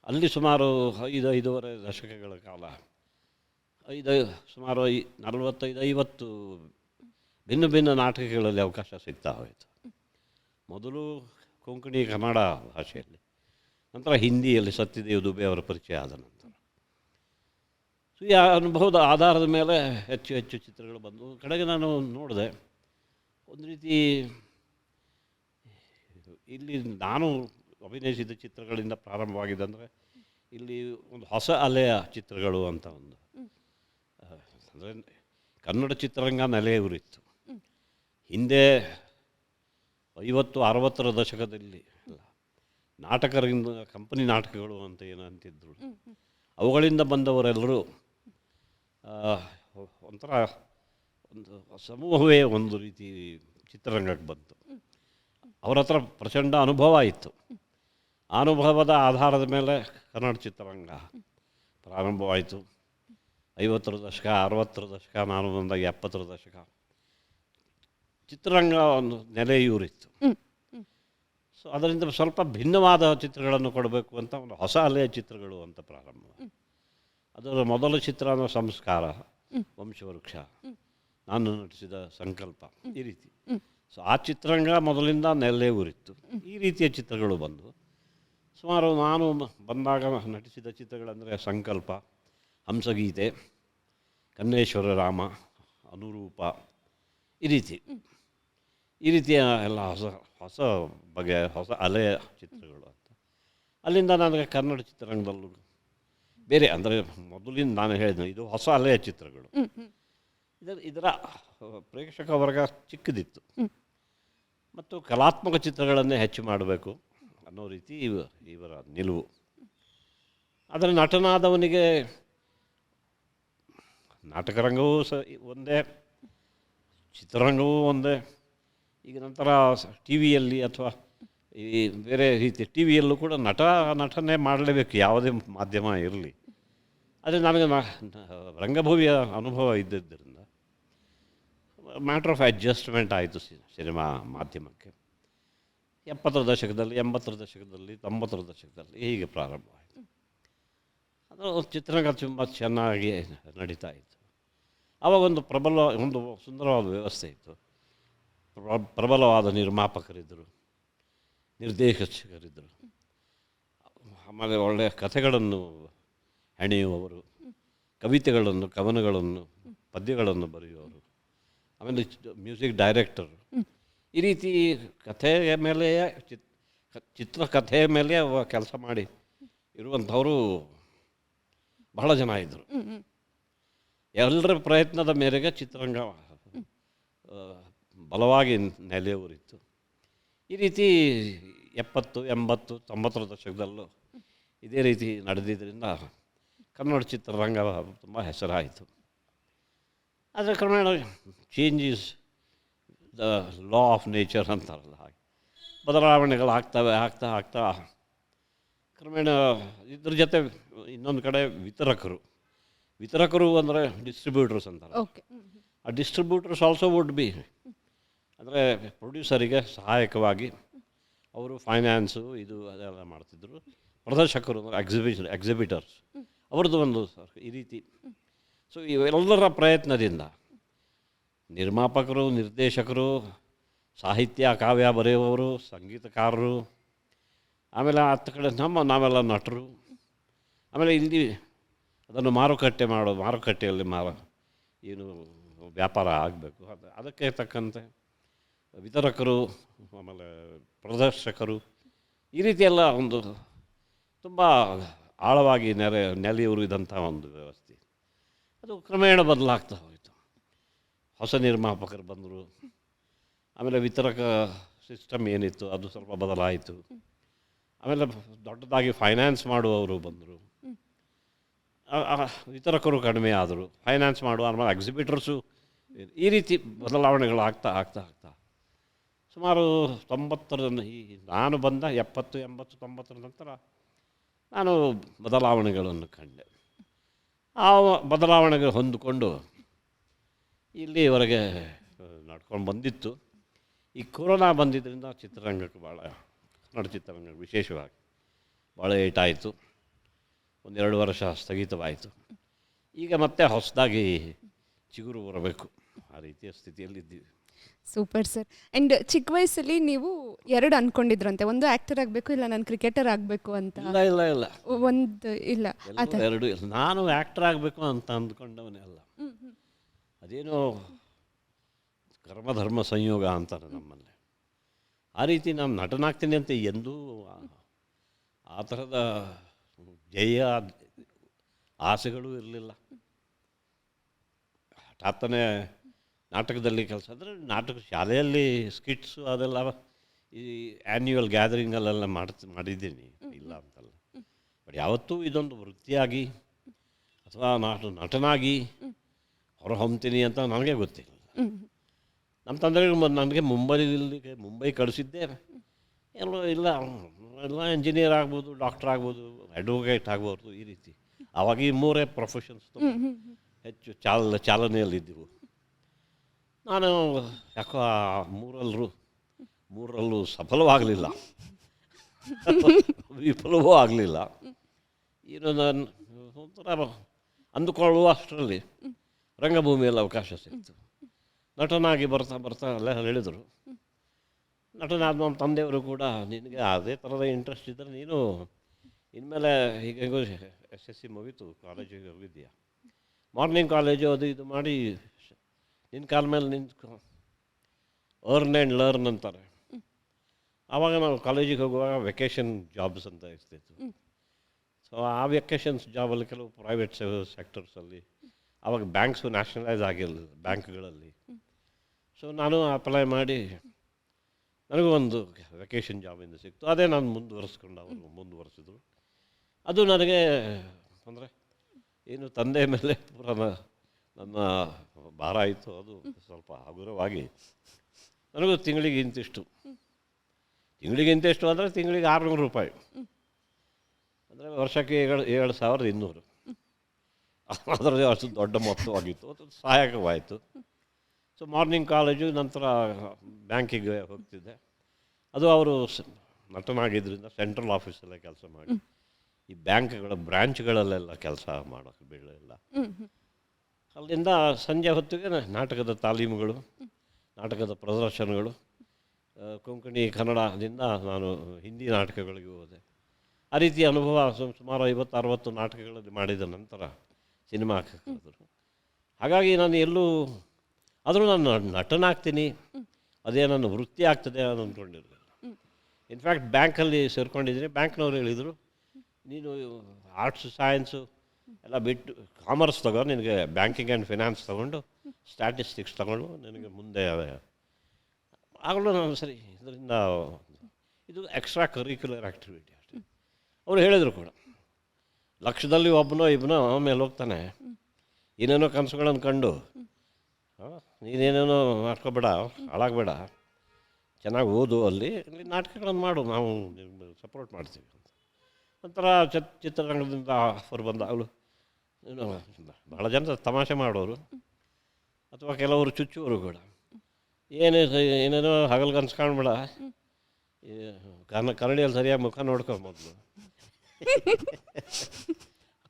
ಅಲ್ಲಿ ಸುಮಾರು 5-5.5 ದಶಕಗಳ ಕಾಲ, ಸುಮಾರು 45-50 ಭಿನ್ನ ಭಿನ್ನ ನಾಟಕಗಳಲ್ಲಿ ಅವಕಾಶ ಸಿಗ್ತಾ ಹೋಯಿತು. ಮೊದಲು ಕೊಂಕಣಿ ಕನ್ನಡ ಭಾಷೆಯಲ್ಲಿ, ನಂತರ ಹಿಂದಿಯಲ್ಲಿ ಸತ್ಯದೇವ್ ದುಬೆ ಅವರ ಪರಿಚಯ ಆದ ನಂತರ. ಸೊ ಈ ಅನುಭವದ ಆಧಾರದ ಮೇಲೆ ಹೆಚ್ಚು ಹೆಚ್ಚು ಚಿತ್ರಗಳು ಬಂದವು. ಕಡೆಗೆ ನಾನು ನೋಡಿದೆ, ಒಂದು ರೀತಿ ಇಲ್ಲಿ ನಾನು ಅಭಿನಯಿಸಿದ ಚಿತ್ರಗಳಿಂದ ಪ್ರಾರಂಭವಾಗಿದೆ. ಅಂದರೆ ಇಲ್ಲಿ ಒಂದು ಹೊಸ ಅಲೆಯ ಚಿತ್ರಗಳು ಅಂತ ಒಂದು, ಅಂದರೆ ಕನ್ನಡ ಚಿತ್ರರಂಗ ನೆಲೆಯೂರಿತ್ತು. ಹಿಂದೆ 50-60ರ ದಶಕದಲ್ಲಿ ನಾಟಕರಿಂದ ಕಂಪನಿ ನಾಟಕಗಳು ಅಂತ ಏನಂತಿದ್ರು, ಅವುಗಳಿಂದ ಬಂದವರೆಲ್ಲರೂ ಒಂಥರ ಒಂದು ಸಮೂಹವೇ ಒಂದು ರೀತಿ ಚಿತ್ರರಂಗಕ್ಕೆ ಬಂತು. ಅವರ ಹತ್ರ ಪ್ರಚಂಡ ಅನುಭವ ಇತ್ತು. ಆ ಅನುಭವದ ಆಧಾರದ ಮೇಲೆ ಕನ್ನಡ ಚಿತ್ರರಂಗ ಪ್ರಾರಂಭವಾಯಿತು. 50ರ ದಶಕ, 60ರ ದಶಕ, ನಾನು ಬಂದಾಗ 70ರ ದಶಕ ಚಿತ್ರರಂಗ ಒಂದು ನೆಲೆಯೂರಿತ್ತು. ಸೊ ಅದರಿಂದ ಸ್ವಲ್ಪ ಭಿನ್ನವಾದ ಚಿತ್ರಗಳನ್ನು ಕೊಡಬೇಕು ಅಂತ ಒಂದು ಹೊಸ ಅಲೆಯ ಚಿತ್ರಗಳು ಅಂತ ಪ್ರಾರಂಭ. ಅದರ ಮೊದಲ ಚಿತ್ರ ಸಂಸ್ಕಾರ, ವಂಶವೃಕ್ಷ, ನಾನು ನಟಿಸಿದ ಸಂಕಲ್ಪ, ಈ ರೀತಿ. ಸೊ ಆ ಚಿತ್ರರಂಗ ಮೊದಲಿಂದ ನೆಲೆಯೂರಿತ್ತು. ಈ ರೀತಿಯ ಚಿತ್ರಗಳು ಬಂದು ಸುಮಾರು ನಾನು ಬಂದಾಗ ನಟಿಸಿದ ಚಿತ್ರಗಳಂದರೆ ಸಂಕಲ್ಪ, ಹಂಸಗೀತೆ, ಕನ್ನೇಶ್ವರ ರಾಮ, ಅನುರೂಪ, ಈ ರೀತಿಯ ಎಲ್ಲ ಹೊಸ ಬಗೆಯ ಹೊಸ ಅಲೆಯ ಚಿತ್ರಗಳು ಅಂತ. ಅಲ್ಲಿಂದ ನನಗೆ ಕನ್ನಡ ಚಿತ್ರರಂಗದಲ್ಲೂ ಬೇರೆ, ಅಂದರೆ ಮೊದಲಿಂದ ನಾನು ಹೇಳಿದೆ ಇದು ಹೊಸ ಅಲೆಯ ಚಿತ್ರಗಳು. ಇದರ ಪ್ರೇಕ್ಷಕ ವರ್ಗ ಚಿಕ್ಕದಿತ್ತು ಮತ್ತು ಕಲಾತ್ಮಕ ಚಿತ್ರಗಳನ್ನೇ ಹೆಚ್ಚು ಮಾಡಬೇಕು ಅನ್ನೋ ರೀತಿ ಇವರ ನಿಲುವು. ಆದರೆ ನಟನಾದವನಿಗೆ ನಾಟಕರಂಗವೂ ಒಂದೇ, ಚಿತ್ರರಂಗವೂ ಒಂದೇ. ಈಗ ನಂತರ ಟಿ ವಿಯಲ್ಲಿ ಅಥವಾ ಈ ಬೇರೆ ರೀತಿ ಟಿ ವಿಯಲ್ಲೂ ಕೂಡ ನಟನೆ ಮಾಡಲೇಬೇಕು, ಯಾವುದೇ ಮಾಧ್ಯಮ ಇರಲಿ. ಆದರೆ ನನಗೆ ರಂಗಭೂಮಿಯ ಅನುಭವ ಇದ್ದಿದ್ದರಿಂದ ಮ್ಯಾಟ್ರ್ ಆಫ್ ಅಡ್ಜಸ್ಟ್ಮೆಂಟ್ ಆಯಿತು ಸಿನಿಮಾ ಮಾಧ್ಯಮಕ್ಕೆ. 70ರ ದಶಕದಲ್ಲಿ, 80ರ ದಶಕದಲ್ಲಿ, 90ರ ದಶಕದಲ್ಲಿ ಹೀಗೆ ಪ್ರಾರಂಭ ಆಯಿತು. ಅದು ಚಿತ್ರರಂಗ ತುಂಬ ಚೆನ್ನಾಗಿ ನಡೀತಾ ಇತ್ತು. ಆವಾಗ ಒಂದು ಸುಂದರವಾದ ವ್ಯವಸ್ಥೆ ಇತ್ತು. ಪ್ರಬಲವಾದ ನಿರ್ಮಾಪಕರಿದ್ದರು, ನಿರ್ದೇಶಕರಿದ್ದರು, ಆಮೇಲೆ ಒಳ್ಳೆಯ ಕಥೆಗಳನ್ನು ಹೆಣೆಯುವವರು, ಕವಿತೆಗಳನ್ನು, ಕವನಗಳನ್ನು, ಪದ್ಯಗಳನ್ನು ಬರೆಯುವವರು, ಆಮೇಲೆ ಮ್ಯೂಸಿಕ್ ಡೈರೆಕ್ಟರು. ಈ ರೀತಿ ಕಥೆಯ ಮೇಲೆಯೇ ಚಿತ್ರಕಥೆಯ ಮೇಲೆ ಕೆಲಸ ಮಾಡಿ ಇರುವಂಥವರು ಬಹಳ ಜನ ಇದ್ದರು. ಎಲ್ಲರ ಪ್ರಯತ್ನದ ಮೇರೆಗೆ ಚಿತ್ರರಂಗ ಬಲವಾಗಿ ನೆಲೆಯೂರಿತ್ತು. ಈ ರೀತಿ 70, 80, 90ರ ದಶಕದಲ್ಲೂ ಇದೇ ರೀತಿ ನಡೆದಿದ್ದರಿಂದ ಕನ್ನಡ ಚಿತ್ರರಂಗ ತುಂಬ ಹೆಸರಾಯಿತು. ಆದರೆ ಕ್ರಮೇಣ change is the law of nature ಅಂತಾರಲ್ಲ, ಹಾಗೆ ಬದಲಾವಣೆಗಳಾಗ್ತವೆ. ಆಗ್ತಾ ಕ್ರಮೇಣ ಇದ್ರ ಜೊತೆ ಇನ್ನೊಂದು ಕಡೆ ವಿತರಕರು ಅಂದರೆ ಡಿಸ್ಟ್ರಿಬ್ಯೂಟರ್ಸ್ ಅಂತಾರೆ. ಆ ಡಿಸ್ಟ್ರಿಬ್ಯೂಟರ್ಸ್ ಆಲ್ಸೋ ವುಡ್ ಬಿ, ಅಂದರೆ ಪ್ರೊಡ್ಯೂಸರಿಗೆ ಸಹಾಯಕವಾಗಿ ಅವರು ಫೈನಾನ್ಸು ಅದೆಲ್ಲ ಮಾಡ್ತಿದ್ದರು. ಪ್ರದರ್ಶಕರು ಎಕ್ಸಿಬಿಟರ್ಸ್ ಅವ್ರದ್ದು ಒಂದು ಈ ರೀತಿ. ಸೊ ಇವೆಲ್ಲರ ಪ್ರಯತ್ನದಿಂದ ನಿರ್ಮಾಪಕರು, ನಿರ್ದೇಶಕರು, ಸಾಹಿತ್ಯ ಕಾವ್ಯ ಬರೆಯುವವರು, ಸಂಗೀತಕಾರರು, ಆಮೇಲೆ ಹತ್ತು ಕಡೆ ನಾವೆಲ್ಲ ನಟರು, ಆಮೇಲೆ ಇಲ್ಲಿ ಅದನ್ನು ಮಾರುಕಟ್ಟೆಯಲ್ಲಿ ಏನು ವ್ಯಾಪಾರ ಆಗಬೇಕು, ಅದಕ್ಕೆ ತಕ್ಕಂತೆ ವಿತರಕರು, ಆಮೇಲೆ ಪ್ರದರ್ಶಕರು, ಈ ರೀತಿಯೆಲ್ಲ ಒಂದು ತುಂಬ ಆಳವಾಗಿ ನೆಲೆಯೂರಿದಂಥ ಒಂದು ವ್ಯವಸ್ಥೆ. ಅದು ಕ್ರಮೇಣ ಬದಲಾಗ್ತಾ ಹೋಯಿತು. ಹೊಸ ನಿರ್ಮಾಪಕರು ಬಂದರು, ಆಮೇಲೆ ವಿತರಕ ಸಿಸ್ಟಮ್ ಏನಿತ್ತು ಅದು ಸ್ವಲ್ಪ ಬದಲಾಯಿತು. ಆಮೇಲೆ ದೊಡ್ಡದಾಗಿ ಫೈನಾನ್ಸ್ ಮಾಡುವವರು ಬಂದರು, ವಿತರಕರು ಕಡಿಮೆ ಆದರು, ಫೈನಾನ್ಸ್ ಮಾಡುವ ಆಮೇಲೆ ಎಕ್ಸಿಬಿಟರ್ಸು. ಈ ರೀತಿ ಬದಲಾವಣೆಗಳು ಆಗ್ತಾ ಸುಮಾರು 90ರ ನಾನು ಬಂದ 70, 80, 90ರ ನಂತರ ನಾನು ಬದಲಾವಣೆಗಳನ್ನು ಕಂಡೆ. ಆ ಬದಲಾವಣೆಗೆ ಹೊಂದಿಕೊಂಡು ಇಲ್ಲಿವರೆಗೆ ನಡ್ಕೊಂಡು ಬಂದಿತ್ತು. ಈ ಕೊರೋನಾ ಬಂದಿದ್ದರಿಂದ ಚಿತ್ರರಂಗಕ್ಕೆ ಕನ್ನಡ ಚಿತ್ರರಂಗ ವಿಶೇಷವಾಗಿ ಭಾಳ ಏಟಾಯಿತು. 1-2 ವರ್ಷ ಸ್ಥಗಿತವಾಯಿತು. ಈಗ ಮತ್ತೆ ಹೊಸದಾಗಿ ಚಿಗುರು ಬರಬೇಕು, ಆ ರೀತಿಯ ಸ್ಥಿತಿಯಲ್ಲಿದ್ದೀವಿ. Super sir. ಆ್ಯಂಡ್ ಚಿಕ್ಕ ವಯಸ್ಸಲ್ಲಿ ನೀವು 2 ಅಂದ್ಕೊಂಡಿದ್ರಂತೆ, ಒಂದು ಆ್ಯಕ್ಟರ್ ಆಗಬೇಕು, ಇಲ್ಲ ನಾನು ಕ್ರಿಕೆಟರ್ ಆಗಬೇಕು ಅಂತ. ಇಲ್ಲ ಒಂದು ಇಲ್ಲ, ಎರಡು ಇಲ್ಲ. ನಾನು ಆ್ಯಕ್ಟರ್ ಆಗಬೇಕು ಅಂತ ಅಂದ್ಕೊಂಡವನೇ ಅಲ್ಲ. ಅದೇನೋ ಕರ್ಮಧರ್ಮ ಸಂಯೋಗ ಅಂತಾರೆ ನಮ್ಮಲ್ಲಿ. ಆ ರೀತಿ ನಾನು ನಟನಾಗ್ತೀನಿ ಅಂತ ಎಂದೂ ಆ ಥರದ ಜಯ ಆಸೆಗಳೂ ಇರಲಿಲ್ಲ. ಹಠಾತ್ತನೇ ನಾಟಕದಲ್ಲಿ ಕೆಲಸ ಅಂದರೆ ನಾಟಕ ಶಾಲೆಯಲ್ಲಿ ಸ್ಕಿಟ್ಸು ಅದೆಲ್ಲ ಈ ಆ್ಯನ್ಯುವಲ್ ಗ್ಯಾದರಿಂಗಲ್ಲೆಲ್ಲ ಮಾಡಿದ್ದೀನಿ, ಇಲ್ಲ ಅಂತಲ್ಲ. ಬಟ್ ಯಾವತ್ತೂ ಇದೊಂದು ವೃತ್ತಿಯಾಗಿ ಅಥವಾ ನಟನಾಗಿ ಹೊರಹೊಮ್ತೀನಿ ಅಂತ ನನಗೆ ಗೊತ್ತಿಲ್ಲ. ನಮ್ಮ ತಂದೆಗೆ ನನಗೆ ಮುಂಬೈ ಕಳಿಸಿದ್ದೆ. ಎಲ್ಲ ಇಂಜಿನಿಯರ್ ಆಗ್ಬೋದು, ಡಾಕ್ಟರ್ ಆಗ್ಬೋದು, ಅಡ್ವೊಕೇಟ್ ಆಗ್ಬೋದು, ಈ ರೀತಿ. ಆವಾಗ ಈ 3 ಪ್ರೊಫೆಷನ್ಸ್ ಹೆಚ್ಚು ಚಾಲನೆಯಲ್ಲಿದ್ದವು. ನಾನು ಯಾಕೋ ಆ ಮೂರಲ್ಲೂ ಸಫಲವಾಗಲಿಲ್ಲ, ವಿಫಲವೂ ಆಗಲಿಲ್ಲ. ಏನು ನಾನು ಒಂಥರ ಅಂದುಕೊಳ್ಳುವ ಅಷ್ಟರಲ್ಲಿ ರಂಗಭೂಮಿಯಲ್ಲಿ ಅವಕಾಶ ಸಿಕ್ತು. ನಟನಾಗಿ ಬರ್ತಾ ಎಲ್ಲ ಹೇಳಿದರು. ನಟನಾದ ನಮ್ಮ ತಂದೆಯವರು ಕೂಡ, ನಿನಗೆ ಅದೇ ಥರದ ಇಂಟ್ರೆಸ್ಟ್ ಇದ್ದರೆ ನೀನು ಇನ್ಮೇಲೆ ಹೀಗೆಗೂ SSC ಮುಗೀತು, ಕಾಲೇಜಿಗೆ ಹೋಗಿದ್ದೀಯಾ, ಮಾರ್ನಿಂಗ್ ಕಾಲೇಜು ಅದು ಇದು ಮಾಡಿ ನಿನ್ನ ಕಾಲ ಮೇಲೆ ನಿಂತ್ಕೊ, ಅರ್ನ್ ಆ್ಯಂಡ್ ಲರ್ನ್ ಅಂತಾರೆ. ಆವಾಗ ನಾವು ಕಾಲೇಜಿಗೆ ಹೋಗುವಾಗ ವೆಕೇಷನ್ ಜಾಬ್ಸ್ ಅಂತ ಇರ್ತಿತ್ತು. ಸೊ ಆ ವೆಕೇಷನ್ಸ್ ಜಾಬಲ್ಲಿ ಕೆಲವು ಪ್ರೈವೇಟ್ ಸೆಕ್ಟರ್ಸಲ್ಲಿ ಆವಾಗ ಬ್ಯಾಂಕ್ಸು ನ್ಯಾಷನಲೈಸ್ ಆಗಿರಲಿಲ್ಲ ಬ್ಯಾಂಕ್ಗಳಲ್ಲಿ. ಸೊ ನಾನು ಅಪ್ಲೈ ಮಾಡಿ ನನಗೂ ಒಂದು ವೆಕೇಷನ್ ಜಾಬಿಂದ ಸಿಕ್ತು. ಅದೇ ನಾನು ಮುಂದುವರಿಸ್ಕೊಂಡು ಅವರು ಮುಂದುವರಿಸಿದ್ರು. ಅದು ನನಗೆ ಅಂದರೆ ಏನು ತಂದೆ ಮೇಲೆ ಪೂರ ನನ್ನ ಭಾರ ಆಯಿತು. ಅದು ಸ್ವಲ್ಪ ಹಗುರವಾಗಿ ನನಗೂ ತಿಂಗಳಿಗೆ ಇಂತಿಷ್ಟು ಅಂದರೆ ತಿಂಗಳಿಗೆ 600 ರೂಪಾಯಿ, ಅಂದರೆ ವರ್ಷಕ್ಕೆ 7,200. ಅದರಲ್ಲಿ ಅಷ್ಟು ದೊಡ್ಡ ಮೊತ್ತವಾಗಿತ್ತು. ಅದು ಸಹಾಯಕವಾಯಿತು. ಸೊ ಮಾರ್ನಿಂಗ್ ಕಾಲೇಜು, ನಂತರ ಬ್ಯಾಂಕಿಗೆ ಹೋಗ್ತಿದ್ದೆ. ಅದು ಅವರು ನಟನಾಗಿದ್ದರಿಂದ ಸೆಂಟ್ರಲ್ ಆಫೀಸಲ್ಲೇ ಕೆಲಸ ಮಾಡಿ ಈ ಬ್ಯಾಂಕ್ಗಳ ಬ್ರ್ಯಾಂಚ್ಗಳಲ್ಲೆಲ್ಲ ಕೆಲಸ ಮಾಡೋಕ್ಕೆ ಬೀಳಲಿಲ್ಲ. ಅಲ್ಲಿಂದ ಸಂಜೆ ಹೊತ್ತಿಗೆ ನಾಟಕದ ತಾಲೀಮುಗಳು, ನಾಟಕದ ಪ್ರದರ್ಶನಗಳು, ಕೊಂಕಣಿ ಕನ್ನಡದಿಂದ ನಾನು ಹಿಂದಿ ನಾಟಕಗಳಿಗೆ ಹೋದೆ. ಆ ರೀತಿ ಅನುಭವ ಸುಮಾರು 50-60 ನಾಟಕಗಳಲ್ಲಿ ಮಾಡಿದ ನಂತರ ಸಿನಿಮಾಕ್ಕೆ ಕರೆದರು. ಹಾಗಾಗಿ ನಾನು ಎಲ್ಲೂ ಆದರೂ ನಾನು ನಟನಾಗ್ತೀನಿ, ಅದೇ ನನ್ನ ವೃತ್ತಿ ಆಗ್ತದೆ ಅಂತ ಅಂದ್ಕೊಂಡಿರಲಿಲ್ಲ. ಇನ್ಫ್ಯಾಕ್ಟ್ ಬ್ಯಾಂಕಲ್ಲಿ ಸೇರ್ಕೊಂಡಿದ್ದೀನಿ. ಬ್ಯಾಂಕ್ನವ್ರು ಹೇಳಿದರು, ನೀನು ಆರ್ಟ್ಸ್ ಸೈನ್ಸು ಎಲ್ಲ ಬಿಟ್ಟು ಕಾಮರ್ಸ್ ತಗೋ, ನಿನಗೆ ಬ್ಯಾಂಕಿಂಗ್ ಆ್ಯಂಡ್ ಫಿನಾನ್ಸ್ ತೊಗೊಂಡು ಸ್ಟ್ಯಾಟಿಸ್ಟಿಕ್ಸ್ ತೊಗೊಂಡು ನಿನಗೆ ಮುಂದೆ ಆಗಲೂ ನಾನು ಸರಿ, ಇದರಿಂದ ಇದು ಎಕ್ಸ್ಟ್ರಾ ಕರಿಕ್ಯುಲರ್ ಆ್ಯಕ್ಟಿವಿಟಿ ಅಷ್ಟೇ. ಅವರು ಹೇಳಿದರು ಕೂಡ, ಲಕ್ಷದಲ್ಲಿ ಒಬ್ಬನೋ ಇಬ್ಬನೋ ಮೇಲೆ ಹೋಗ್ತಾನೆ, ಏನೇನೋ ಕನಸುಗಳನ್ನು ಕಂಡು ನೀನೇನೇನೋ ಮಾಡ್ಕೋಬೇಡ, ಹಾಳಾಗಬೇಡ, ಚೆನ್ನಾಗಿ ಓದು, ಅಲ್ಲಿ ನಾಟಕಗಳನ್ನು ಮಾಡು, ನಾವು ಸಪೋರ್ಟ್ ಮಾಡ್ತೀವಿ ಅಂತ. ನಂತರ ಚಿತ್ರರಂಗದಿಂದ ಆಫರ್ ಬಂದಾಗಲೂ ಭಾಳ ಜನ ತಮಾಷೆ ಮಾಡೋರು ಅಥವಾ ಕೆಲವರು ಚುಚ್ಚುವರು ಕೂಡ, ಏನೇನೋ ಹಗಲು ಕನ್ಸ್ಕೊಳ್ಬೇಡ, ಕರಡಿಯಲ್ಲಿ ಸರಿಯಾಗಿ ಮುಖ ನೋಡ್ಕೊ ಮೊದಲು,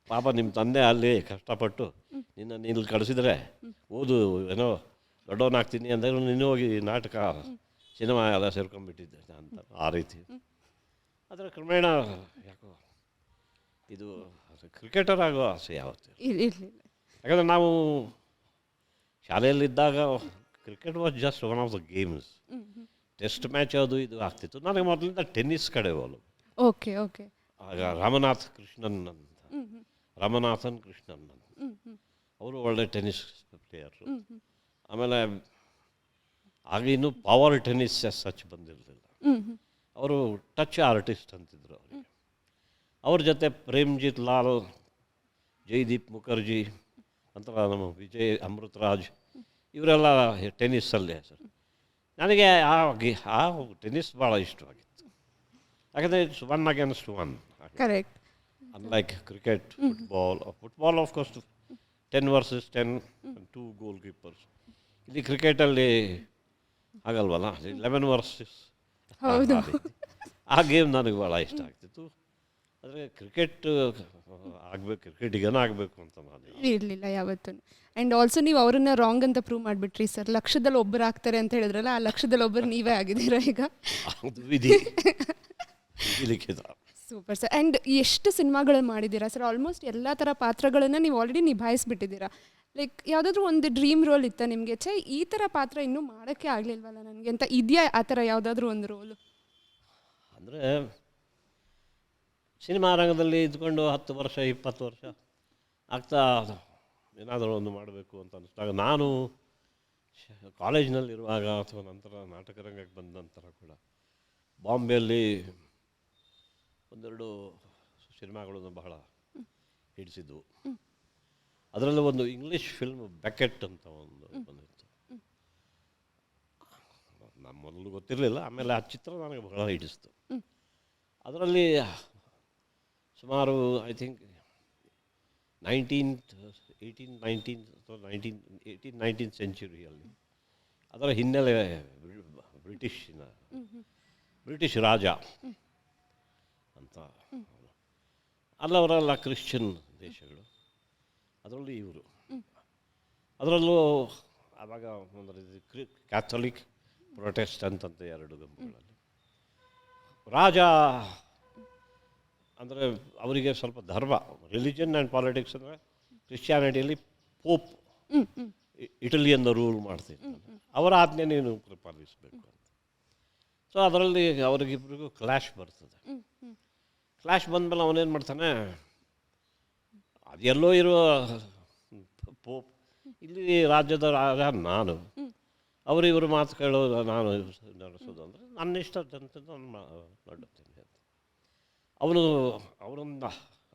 ಪಾಪ ನಿಮ್ಮ ತಂದೆ ಅಲ್ಲಿ ಕಷ್ಟಪಟ್ಟು ನೀನು ಕಳಿಸಿದ್ರೆ ಓದು, ಏನೋ ದೊಡ್ಡವನಾಗ್ತೀನಿ ಅಂದರೆ ನೀನು ಹೋಗಿ ನಾಟಕ ಸಿನಿಮಾ ಎಲ್ಲ ಸೇರ್ಕೊಂಡ್ಬಿಟ್ಟಿದ್ದೆ ಅಂತ. ಆ ರೀತಿ ಆದರೆ ಕ್ರಮೇಣ ಯಾಕೋ ಇದು ಕ್ರಿಕೆಟರ್ ಆಗೋ ಆಸೆ ಯಾವತ್ತು. ಯಾಕಂದರೆ ನಾವು ಶಾಲೆಯಲ್ಲಿದ್ದಾಗ cricket was just one of the games. Test match ಅದು ಇದು ಆಗ್ತಿತ್ತು. ನನಗೆ ಮೊದಲಿಂದ ಟೆನ್ನಿಸ್ ಕಡೆ ಒಲವು. Okay okay. ಆಗ ರಾಮನಾಥನ್ ಕೃಷ್ಣನ್ ಅಂತ, ಅವರು ಒಳ್ಳೆ ಟೆನ್ನಿಸ್ ಪ್ಲೇಯರು. ಆಮೇಲೆ ಆಗ ಇನ್ನೂ ಪವರ್ ಟೆನ್ನಿಸ್ ಸಚ್ ಬಂದಿರಲಿಲ್ಲ. ಅವರು ಟಚ್ ಆರ್ಟಿಸ್ಟ್ ಅಂತಿದ್ರು ಅವರಿಗೆ. ಅವ್ರ ಜೊತೆ ಪ್ರೇಮ್ಜಿತ್ ಲಾಲ್, ಜೈದೀಪ್ ಮುಖರ್ಜಿ, ನಂತರ ನಮ್ಮ ವಿಜಯ್ ಅಮೃತರಾಜ್, ಇವರೆಲ್ಲ ಟೆನ್ನಿಸ್ಸಲ್ಲೇ ಸರ್. ನನಗೆ ಆ ಟೆನ್ನಿಸ್ ಭಾಳ ಇಷ್ಟವಾಗಿತ್ತು. ಯಾಕಂದರೆ it's 1 against 1. Correct. Unlike cricket, football of course 10 versus 10, 2 goalkeepers. ಇಲ್ಲಿ ಕ್ರಿಕೆಟಲ್ಲಿ ಆಗಲ್ವಲ್ಲ, 11 versus. ಆ ಗೇಮ್ ನನಗೆ ಭಾಳ ಇಷ್ಟ ಆಗ್ತಿತ್ತು. ಆದರೆ ಕ್ರಿಕೆಟ್ ಆಗಬೇಕು, ಕ್ರಿಕೆಟಿಗೇನೋ ಆಗಬೇಕು ಅಂತ ನಾನು ಇರಲಿಲ್ಲ ಯಾವತ್ತೂ. ಆ್ಯಂಡ್ ಆಲ್ಸೋ ನೀವು ಅವರನ್ನ ರಾಂಗ್ ಅಂತ ಪ್ರೂವ್ ಮಾಡಿಬಿಟ್ರಿ ಸರ್. ಲಕ್ಷದಲ್ಲಿ ಒಬ್ಬರು ಆಗ್ತಾರೆ ಅಂತ ಹೇಳಿದ್ರಲ್ಲ, ಆ ಲಕ್ಷದಲ್ಲಿ ಒಬ್ಬರು ನೀವೇ ಆಗಿದ್ದೀರಾ ಈಗ. ಅದು ವಿಧಿ ಲಿಖಿತ. Super sir. ಆ್ಯಂಡ್ ಎಷ್ಟು ಸಿನಿಮಾಗಳನ್ನು ಮಾಡಿದ್ದೀರಾ ಸರ್? ಆಲ್ಮೋಸ್ಟ್ ಎಲ್ಲ ಥರ ಪಾತ್ರಗಳನ್ನು ನೀವು ಆಲ್ರೆಡಿ ನಿಭಾಯಿಸ್ಬಿಟ್ಟಿದ್ದೀರಾ. ಲೈಕ್ ಯಾವುದಾದ್ರೂ ಒಂದು ಡ್ರೀಮ್ ರೋಲ್ ಇತ್ತಾ ನಿಮಗೆ, ಈ ಥರ ಪಾತ್ರ ಇನ್ನೂ ಮಾಡೋಕ್ಕೆ ಆಗಲಿಲ್ವಲ್ಲ ನನಗೆ ಅಂತ ಇದೆಯಾ? ಆ ಥರ ಯಾವುದಾದ್ರೂ ಒಂದು ರೋಲು? ಅಂದರೆ ಸಿನಿಮಾ ರಂಗದಲ್ಲಿ ಇದ್ಕೊಂಡು 10 ವರ್ಷ 20 ವರ್ಷ ಆಗ್ತಾ ಏನಾದರೂ ಒಂದು ಮಾಡಬೇಕು ಅಂತ ಅನ್ನಿಸ್ದಾಗ, ನಾನು ಕಾಲೇಜಿನಲ್ಲಿರುವಾಗ ಅಥವಾ ನಂತರ ನಾಟಕ ರಂಗಕ್ಕೆ ಬಂದ ನಂತರ ಕೂಡ ಬಾಂಬೆಯಲ್ಲಿ ಒಂದೆರಡು ಸಿನಿಮಾಗಳನ್ನು ಬಹಳ ಹಿಡಿಸಿದ್ವು. ಅದರಲ್ಲೂ ಒಂದು ಇಂಗ್ಲೀಷ್ ಫಿಲ್ಮ್ ಬೆಕೆಟ್ ಅಂತ ಒಂದು ಬಂದಿತ್ತು. ನಮ್ಮ ಮೊದಲು ಗೊತ್ತಿರಲಿಲ್ಲ, ಆಮೇಲೆ ಆ ಚಿತ್ರ ನನಗೆ ಬಹಳ ಹಿಡಿಸ್ತು. ಅದರಲ್ಲಿ ಸುಮಾರು ಐ ಥಿಂಕ್ 18th ಸೆಂಚುರಿಯಲ್ಲಿ ಅದರ ಹಿನ್ನೆಲೆ ಬ್ರಿಟಿಷ್ ರಾಜ ಅಂತ. ಅಲ್ಲವರೆಲ್ಲ ಕ್ರಿಶ್ಚಿಯನ್ ದೇಶಗಳು, ಅದರಲ್ಲೂ ಇವರು. ಅದರಲ್ಲೂ ಆವಾಗ ಅಂದರೆ ಕ್ಯಾಥೋಲಿಕ್, ಪ್ರೊಟೆಸ್ಟೆಂಟ್ ಅಂತ 2 ಗುಂಪುಗಳಲ್ಲಿ. ರಾಜ ಅಂದರೆ ಅವರಿಗೆ ಸ್ವಲ್ಪ ಧರ್ಮ, ರಿಲಿಜನ್ ಆ್ಯಂಡ್ ಪಾಲಿಟಿಕ್ಸ್ ಅಂದರೆ ಕ್ರಿಶ್ಚಿಯಾನಿಟಿಯಲ್ಲಿ ಪೋಪ್ ಇಟಲಿಯಿಂದ ರೂಲ್ ಮಾಡ್ತಿರ್ತಾನೆ, ಅವರ ಆಜ್ಞೆ ನೀನು ಪರಿಪಾಲಿಸಬೇಕು ಅಂತ. ಸೊ ಅದರಲ್ಲಿ ಅವರಿಗಿಬ್ಬರಿಗೂ ಕ್ಲಾಶ್ ಬರ್ತದೆ. ಕ್ಲಾಶ್ ಬಂದಮೇಲೆ ಅವನೇನು ಮಾಡ್ತಾನೆ, ಅದೆಲ್ಲೋ ಇರುವ ಪೋಪ್, ಇಲ್ಲಿ ರಾಜ್ಯದ ರಾಜ ನಾನು, ಅವರು ಇವರು ಮಾತು ಕೇಳೋದು ನಾನು ನಡೆಸೋದು ಅಂದರೆ ನನ್ನ ಇಷ್ಟದಂತೆ ನಾನು ಮಾಡುತ್ತೇನೆ ಅಂತ ಅವನು ಅವರನ್ನು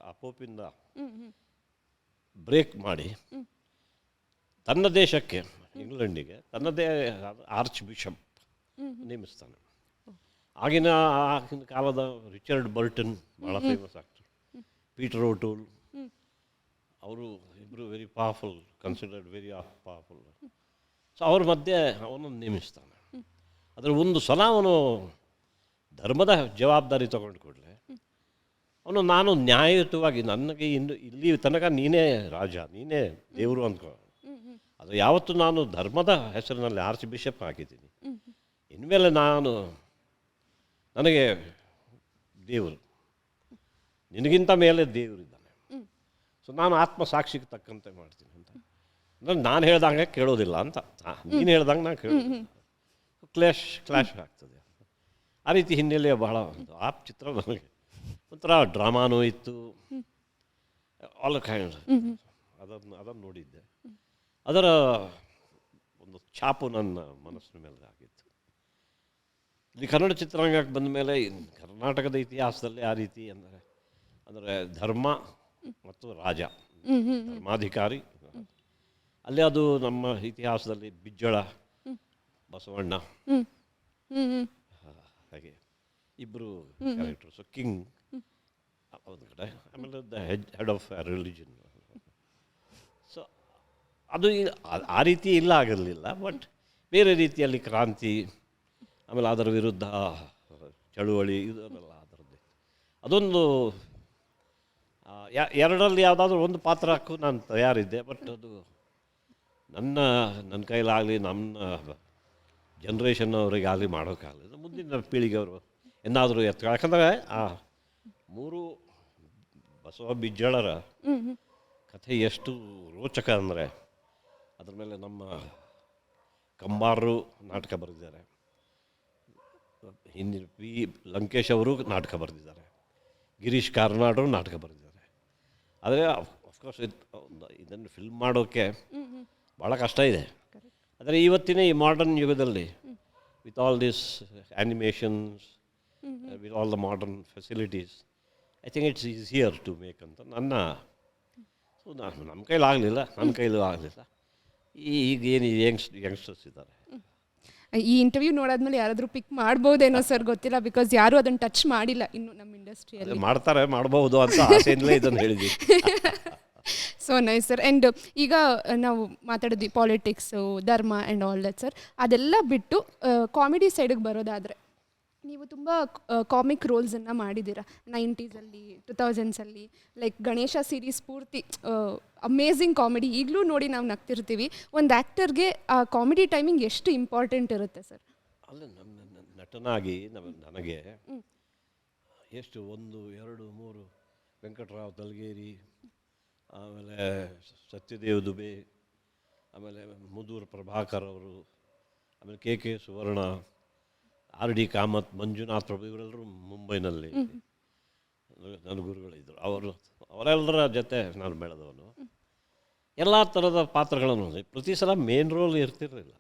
ಆ ಪೋಪಿಂದ ಬ್ರೇಕ್ ಮಾಡಿ ತನ್ನ ದೇಶಕ್ಕೆ ಇಂಗ್ಲೆಂಡಿಗೆ ತನ್ನದೇ ಆರ್ಚ್ ಬಿಷಪ್ ನೇಮಿಸ್ತಾನೆ. ಆಗಿನ ಕಾಲದ ರಿಚರ್ಡ್ ಬರ್ಟನ್ ಭಾಳ ಫೇಮಸ್ ಆಗ್ತರು, ಪೀಟರ್ ಓಟೂಲ್, ಅವರು ಇಬ್ಬರು very powerful, considered very powerful. So ಅವ್ರ ಮಧ್ಯೆ ಅವನನ್ನು ನೇಮಿಸ್ತಾನೆ. ಅದರ ಒಂದು ಸಲ ಅವನು ಧರ್ಮದ ಜವಾಬ್ದಾರಿ ತಗೊಂಡು ಕೂಡಲೇ ಅವನು ನಾನು ನ್ಯಾಯಯುತವಾಗಿ ನನಗೆ ಇಲ್ಲಿ ತನಕ ನೀನೇ ರಾಜ, ನೀನೇ ದೇವರು ಅಂದ್ಕೊ, ಅದು ಯಾವತ್ತು ನಾನು ಧರ್ಮದ ಹೆಸರಿನಲ್ಲಿ ಆರ್ಚ್ ಬಿಷಪ್ ಹಾಕಿದ್ದೀನಿ, ಇನ್ಮೇಲೆ ನನಗೆ ದೇವರು, ನಿನಗಿಂತ ಮೇಲೆ ದೇವರಿದ್ದಾನೆ, ಸೊ ನಾನು ಆತ್ಮಸಾಕ್ಷಿಗೆ ತಕ್ಕಂತೆ ಮಾಡ್ತೀನಿ ಅಂತ. ಅಂದರೆ ನಾನು ಹೇಳ್ದಂಗೆ ಕೇಳೋದಿಲ್ಲ ಅಂತ, ನೀನು ಹೇಳ್ದಂಗೆ ನಾನು ಕೇಳೋದಿಲ್ಲ, ಕ್ಲಾಶ್ ಆಗ್ತದೆ. ಆ ರೀತಿ ಹಿನ್ನೆಲೆಯ ಬಹಳ ಒಂದು ಆ ಚಿತ್ರ ನನಗೆ ಒಂಥರ ಡ್ರಾಮಾನೂ ಇತ್ತು, ಆಲ್ ಕೈಂಡ್. ಅದನ್ನು ನೋಡಿದ್ದೆ, ಅದರ ಒಂದು ಛಾಪು ನನ್ನ ಮನಸ್ಸಿನ ಮೇಲೆ ಆಗಿತ್ತು. ಇಲ್ಲಿ ಕನ್ನಡ ಚಿತ್ರರಂಗಕ್ಕೆ ಬಂದ ಮೇಲೆ ಕರ್ನಾಟಕದ ಇತಿಹಾಸದಲ್ಲಿ ಆ ರೀತಿ ಅಂದರೆ ಧರ್ಮ ಮತ್ತು ರಾಜ, ಧರ್ಮಾಧಿಕಾರಿ, ಅಲ್ಲಿ ಅದು ನಮ್ಮ ಇತಿಹಾಸದಲ್ಲಿ ಬಿಜ್ಜಳ, ಬಸವಣ್ಣ, ಹಾಗೆ ಇಬ್ಬರು ಕ್ಯಾರೆಕ್ಟರ್ಸು, ಕಿಂಗ್ ಒಂದು ಕಡೆ, ಆಮೇಲೆ the head of religion. So ಅದು ಆ ರೀತಿ ಇಲ್ಲ ಆಗಿರಲಿಲ್ಲ, ಬಟ್ ಬೇರೆ ರೀತಿಯಲ್ಲಿ ಕ್ರಾಂತಿ, ಆಮೇಲೆ ಅದರ ವಿರುದ್ಧ ಚಳುವಳಿ, ಇದನ್ನೆಲ್ಲ ಅದರದ್ದೇ. ಅದೊಂದು ಎರಡರಲ್ಲಿ ಯಾವುದಾದ್ರೂ ಒಂದು ಪಾತ್ರ ಹಾಕು ನಾನು ತಯಾರಿದ್ದೆ, ಬಟ್ ಅದು ನನ್ನ ಕೈಲಾಗಲಿ ನಮ್ಮ ಜನ್ರೇಷನ್ ಅವರಿಗೆ ಆಗಲಿ ಮಾಡೋಕ್ಕಾಗಲಿಲ್ಲ. ಮುಂದಿನ ಪೀಳಿಗೆಯವರು ಏನಾದರೂ ಯಾಕಂದರೆ ಆ ಮೂರು ಬಸವ ಬಿಜ್ಜಳರ ಕಥೆ ಎಷ್ಟು ರೋಚಕ ಅಂದರೆ ಅದ್ರ ಮೇಲೆ ನಮ್ಮ ಕಂಬಾರರು ನಾಟಕ ಬರೆದಿದ್ದಾರೆ, ಹಿಂದಿನ ಲಂಕೇಶ್ ಅವರು ನಾಟಕ ಬರೆದಿದ್ದಾರೆ, ಗಿರೀಶ್ ಕಾರ್ನಾಡರು ನಾಟಕ ಬರೆದಿದ್ದಾರೆ. ಆದರೆ ಅಫ್ಕೋರ್ಸ್ ಇದನ್ನು ಫಿಲ್ಮ್ ಮಾಡೋಕ್ಕೆ ಭಾಳ ಕಷ್ಟ ಇದೆ. ಆದರೆ ಇವತ್ತಿನ ಈ ಮಾಡರ್ನ್ ಯುಗದಲ್ಲಿ with all this animations, with all the modern facilities, I think it's easier to make ಅಂತ ಸೊ ನಮ್ಮ ಕೈಲಾಗಲಿಲ್ಲ, ನನ್ನ ಕೈಲೂ ಆಗಲಿಲ್ಲ. ಈಗ ಏನು ಯಂಗ್ಸ್ಟರ್ಸ್ ಇದ್ದಾರೆ. ಈ ಇಂಟರ್ವ್ಯೂ ನೋಡಾದ್ಮೇಲೆ ಯಾರಾದರೂ ಪಿಕ್ ಮಾಡ್ಬೋದೇನೋ ಸರ್, ಗೊತ್ತಿಲ್ಲ, ಬಿಕಾಸ್ ಯಾರೂ ಅದನ್ನು ಟಚ್ ಮಾಡಿಲ್ಲ ಇನ್ನು ನಮ್ಮ ಇಂಡಸ್ಟ್ರಿಯಲ್ಲಿ. ಮಾಡಬಹುದು ಅಂತ ಆಸೆಯಿಂದಲೇ ಇದನ್ನು ಹೇಳಿದ್ವಿ. So nice sir. ಆ್ಯಂಡ್ ಈಗ ನಾವು ಮಾತಾಡಿದ್ವಿ ಪಾಲಿಟಿಕ್ಸು, ಧರ್ಮ ಆ್ಯಂಡ್ ಆಲ್ ದಟ್ ಸರ್. ಅದೆಲ್ಲ ಬಿಟ್ಟು ಕಾಮಿಡಿ ಸೈಡಿಗೆ ಬರೋದಾದರೆ ನೀವು ತುಂಬ ಕಾಮಿಕ್ ರೋಲ್ಸನ್ನು ಮಾಡಿದ್ದೀರಾ 90s, 2000s. Like Ganesha series ಪೂರ್ತಿ ಅಮೇಝಿಂಗ್ ಕಾಮಿಡಿ, ಈಗಲೂ ನೋಡಿ ನಾವು ನಗ್ತಿರ್ತೀವಿ. ಒಂದು ಆ್ಯಕ್ಟರ್ಗೆ ಆ ಕಾಮಿಡಿ ಟೈಮಿಂಗ್ ಎಷ್ಟು ಇಂಪಾರ್ಟೆಂಟ್ ಇರುತ್ತೆ ಸರ್? ಅಲ್ಲ, ನನ್ನ ನಟನಾಗಿ ನನಗೆ ಎಷ್ಟು 1, 2, 3 ವೆಂಕಟರಾವ್ ತಲಗೇರಿ, ಆಮೇಲೆ ಸತ್ಯದೇವ್ ದುಬೆ, ಆಮೇಲೆ ಮುದೂರ್ ಪ್ರಭಾಕರ್ ಅವರು, ಆಮೇಲೆ ಕೆ ಸುವರ್ಣ, ಆರ್ ಡಿ ಕಾಮತ್, ಮಂಜುನಾಥ್ ಪ್ರಭು, ಇವರೆಲ್ಲರೂ ಮುಂಬೈನಲ್ಲಿ ನನ್ನ ಗುರುಗಳಿದ್ದರು. ಅವರೆಲ್ಲರ ಜೊತೆ ನಾನು ಬೆಳೆದವನು. ಎಲ್ಲ ಥರದ ಪಾತ್ರಗಳನ್ನು ಪ್ರತಿ ಸಲ ಮೇನ್ ರೋಲ್ ಇರ್ತಿರಲಿಲ್ಲ.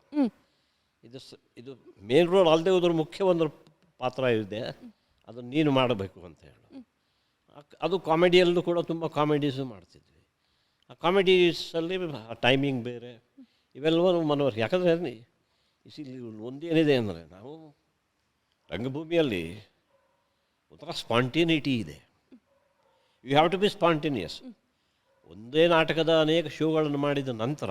ಇದು ಮೇನ್ ರೋಲ್ ಅಲ್ಲದೆ ಹೋದ್ರೆ ಮುಖ್ಯ ಒಂದು ಪಾತ್ರ ಇದೆ, ಅದನ್ನು ನೀನು ಮಾಡಬೇಕು ಅಂತ ಹೇಳಿ. ಅದು ಕಾಮಿಡಿಯಲ್ಲೂ ಕೂಡ ತುಂಬ ಕಾಮಿಡೀಸು ಮಾಡ್ತಿದ್ವಿ. ಆ ಕಾಮಿಡೀಸಲ್ಲಿ ಟೈಮಿಂಗ್ ಬೇರೆ, ಇವೆಲ್ಲವೂ ಮನೋಹರ. ಯಾಕಂದರೆ ಇಲ್ಲಿ ಒಂದೇನಿದೆ ಅಂದರೆ, ನಾವು ರಂಗಭೂಮಿಯಲ್ಲಿ ಒಂಥರ ಸ್ಪಾಂಟೇನಿಟಿ ಇದೆ. You have to be spontaneous. ಒಂದೇ ನಾಟಕದ ಅನೇಕ ಶೋಗಳನ್ನು ಮಾಡಿದ ನಂತರ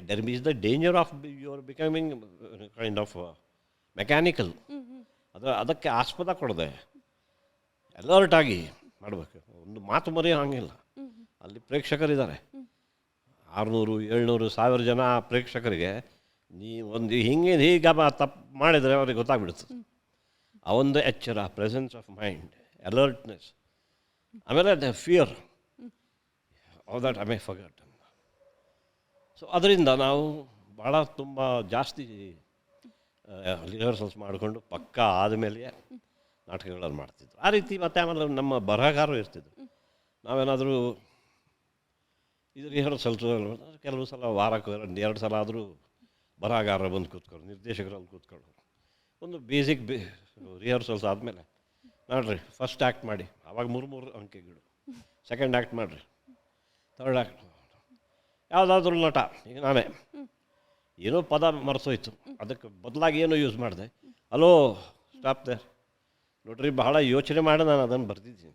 there is the danger of your becoming kind of mechanical. ಅದಕ್ಕೆ ಆಸ್ಪದ ಕೊಡದೆ ಅಲರ್ಟಾಗಿ ಮಾಡಬೇಕು. ಒಂದು ಮಾತು ಮರೆಯೋ ಹಾಗಿಲ್ಲ. ಅಲ್ಲಿ ಪ್ರೇಕ್ಷಕರಿದ್ದಾರೆ, 600, 700, 1000 ಜನ ಪ್ರೇಕ್ಷಕರಿಗೆ ಹೀಗೆ ತಪ್ಪು ಮಾಡಿದರೆ ಅವ್ರಿಗೆ ಗೊತ್ತಾಗ್ಬಿಡುತ್ತೆ. ಆ ಒಂದು ಎಚ್ಚರ, ಪ್ರೆಸೆನ್ಸ್ ಆಫ್ ಮೈಂಡ್, ಅಲರ್ಟ್ನೆಸ್, ಆಮೇಲೆ the fear of that I may forget. So ಅದರಿಂದ ನಾವು ಭಾಳ ತುಂಬ ಜಾಸ್ತಿ ರಿಹರ್ಸಲ್ಸ್ ಮಾಡಿಕೊಂಡು ಪಕ್ಕ ಆದಮೇಲೆ ನಾಟಕಗಳನ್ನು ಮಾಡ್ತಿದ್ರು. ಆ ರೀತಿ ಮತ್ತು ಆಮೇಲೆ ನಮ್ಮ ಬರಹಗಾರರು ಇರ್ತಿದ್ರು. ನಾವೇನಾದರೂ ಇದು ರಿಹರ್ಸಲ್ಸು ಕೆಲವು ಸಲ ವಾರಕ್ಕೆ 2 ಸಲ ಆದರೂ ಬರಹಗಾರರು ಬಂದು ಕೂತ್ಕೊಂಡು ನಿರ್ದೇಶಕರಲ್ಲಿ ಕೂತ್ಕೊಂಡು ಒಂದು ಬೇಸಿಕ್ ರಿಹರ್ಸಲ್ಸ್ ಆದಮೇಲೆ ನೋಡ್ರಿ ಫಸ್ಟ್ ಆ್ಯಕ್ಟ್ ಮಾಡಿ, ಆವಾಗ 3 ಅಂಕೆಗಳು, ಸೆಕೆಂಡ್ ಆ್ಯಕ್ಟ್ ಮಾಡಿರಿ, ಥರ್ಡ್ ಆ್ಯಕ್ಟ್, ಯಾವುದಾದ್ರೂ ನಟ, ಈಗ ನಾನೇ ಏನೋ ಪದ ಮರೆಸೋಯ್ತು, ಅದಕ್ಕೆ ಬದಲಾಗಿ ಏನೋ ಯೂಸ್ ಮಾಡಿದೆ, ಹಲೋ ಸ್ಟಾಪ್ ದೇರ್ ನೋಡ್ರಿ, ಬಹಳ ಯೋಚನೆ ಮಾಡಿ ನಾನು ಅದನ್ನು ಬರೆದಿದ್ದೀನಿ,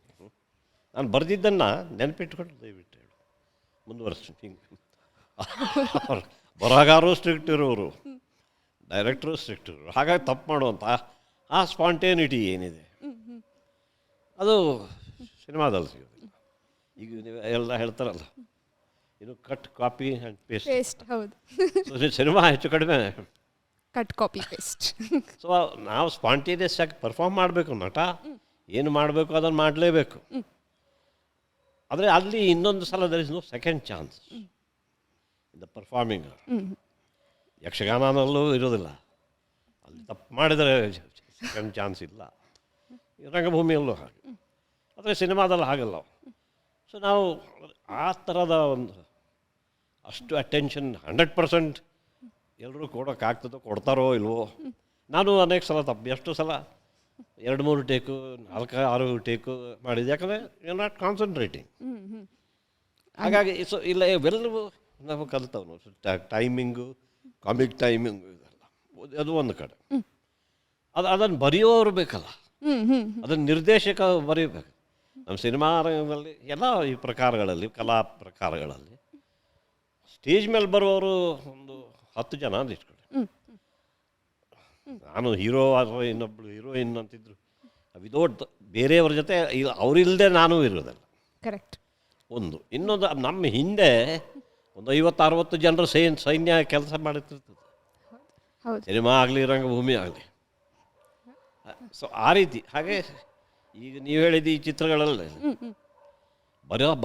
ನಾನು ಬರೆದಿದ್ದನ್ನು ನೆನಪಿಟ್ಕೊಂಡು ದಯವಿಟ್ಟು ಹೇಳು ಮುಂದುವರಿಸ್ತೀನಿ. ಹಿಂಗೆ ಬರಹಗಾರರು ಸ್ಟ್ರಿಕ್ಟ್ ಇರೋರು, ಡೈರೆಕ್ಟ್ರು ಸ್ಟ್ರಿಕ್ಟ್ ಇರೋರು, ಹಾಗಾಗಿ ತಪ್ಪು ಮಾಡುವಂಥ ಆ ಸ್ಪಾಂಟೇನಿಟಿ ಏನಿದೆ ಅದು ಸಿನಿಮಾದಲ್ಲಿ ಸಿಗೋದಿಲ್ಲ. ಈಗ ನೀವು ಎಲ್ಲ ಹೇಳ್ತಾರಲ್ಲ, ಇದು ಕಟ್ ಕಾಪಿ ಆ್ಯಂಡ್ ಪೇಸ್ಟ್. ಹೌದು, ಸೊ ಸಿನಿಮಾ ಹೆಚ್ಚು ಕಡಿಮೆ ಕಟ್ ಕಾಪಿ ಪೇಸ್ಟ್. ಸೊ ನಾವು ಸ್ಪಾಂಟೇನಿಯಸ್ ಆಗಿ ಪರ್ಫಾರ್ಮ್ ಮಾಡಬೇಕು, ನಟ ಏನು ಮಾಡಬೇಕು ಅದನ್ನು ಮಾಡಲೇಬೇಕು. ಆದರೆ ಅಲ್ಲಿ ಇನ್ನೊಂದು ಸಲ there is no second chance in the performing. ಯಕ್ಷಗಾನದಲ್ಲೂ ಇರೋದಿಲ್ಲ, ಅಲ್ಲಿ ತಪ್ಪು ಮಾಡಿದರೆ ಸೆಕೆಂಡ್ ಚಾನ್ಸ್ ಇಲ್ಲ, ರಂಗಭೂಮಿಯಲ್ಲೂ ಹಾಗೆ. ಆದರೆ ಸಿನಿಮಾದಲ್ಲಿ ಹಾಗಲ್ಲ. ಸೊ ನಾವು ಆ ಥರದ ಒಂದು ಅಷ್ಟು ಅಟೆನ್ಷನ್ 100% ಎಲ್ಲರೂ ಕೊಡೋಕ್ಕಾಗ್ತದೋ ಕೊಡ್ತಾರೋ ಇಲ್ವೋ. ನಾನು ಅನೇಕ ಸಲ ಎಷ್ಟು ಸಲ 2-3 ಟೇಕು 4-6 ಟೇಕು ಮಾಡಿದೆ, ಯಾಕಂದರೆ ಯು ನಾಟ್ ಕಾನ್ಸಂಟ್ರೇಟಿಂಗ್. ಹಾಗಾಗಿ ಸೊ ಇಲ್ಲ ಇವೆಲ್ಲವೂ ನಾವು ಕಲ್ತವನು, ಟೈಮಿಂಗು, ಕಾಮಿಕ್ ಟೈಮಿಂಗು, ಇದೆಲ್ಲ ಅದು ಒಂದು ಕಡೆ. ಅದನ್ನು ಬರೆಯೋರು ಬೇಕಲ್ಲ, ಅದನ್ನು ನಿರ್ದೇಶಕ ಬರೀಬೇಕು. ನಮ್ಮ ಸಿನಿಮಾ ರಂಗದಲ್ಲಿ ಎಲ್ಲ ಈ ಪ್ರಕಾರಗಳಲ್ಲಿ, ಕಲಾ ಪ್ರಕಾರಗಳಲ್ಲಿ ಸ್ಟೇಜ್ ಮೇಲೆ ಬರುವವರು ಒಂದು 10 ಜನ ಅಂತ ಇಟ್ಕೊಳ್ಳಿ. ನಾನು ಹೀರೋ ಅಥವಾ ಇನ್ನೊಬ್ಬಳು ಹೀರೋಯಿನ್ ಅಂತಿದ್ರು, ವಿದೌಟ್ ಬೇರೆಯವ್ರ ಜೊತೆ ಅವರಿಲ್ಲದೆ ನಾನು ಇರೋದಲ್ಲ. ಕರೆಕ್ಟ್. ಒಂದು ಇನ್ನೊಂದು, ನಮ್ಮ ಹಿಂದೆ ಒಂದು 50-60 ಜನರು ಸೈನ್ಯ ಕೆಲಸ ಮಾಡುತ್ತಿರ್ತದೆ, ಸಿನಿಮಾ ಆಗಲಿ ರಂಗಭೂಮಿ ಆಗಲಿ. ಸೊ ಆ ರೀತಿ. ಹಾಗೆ ಈಗ ನೀವು ಹೇಳಿದ ಈ ಚಿತ್ರಗಳಲ್ಲಿ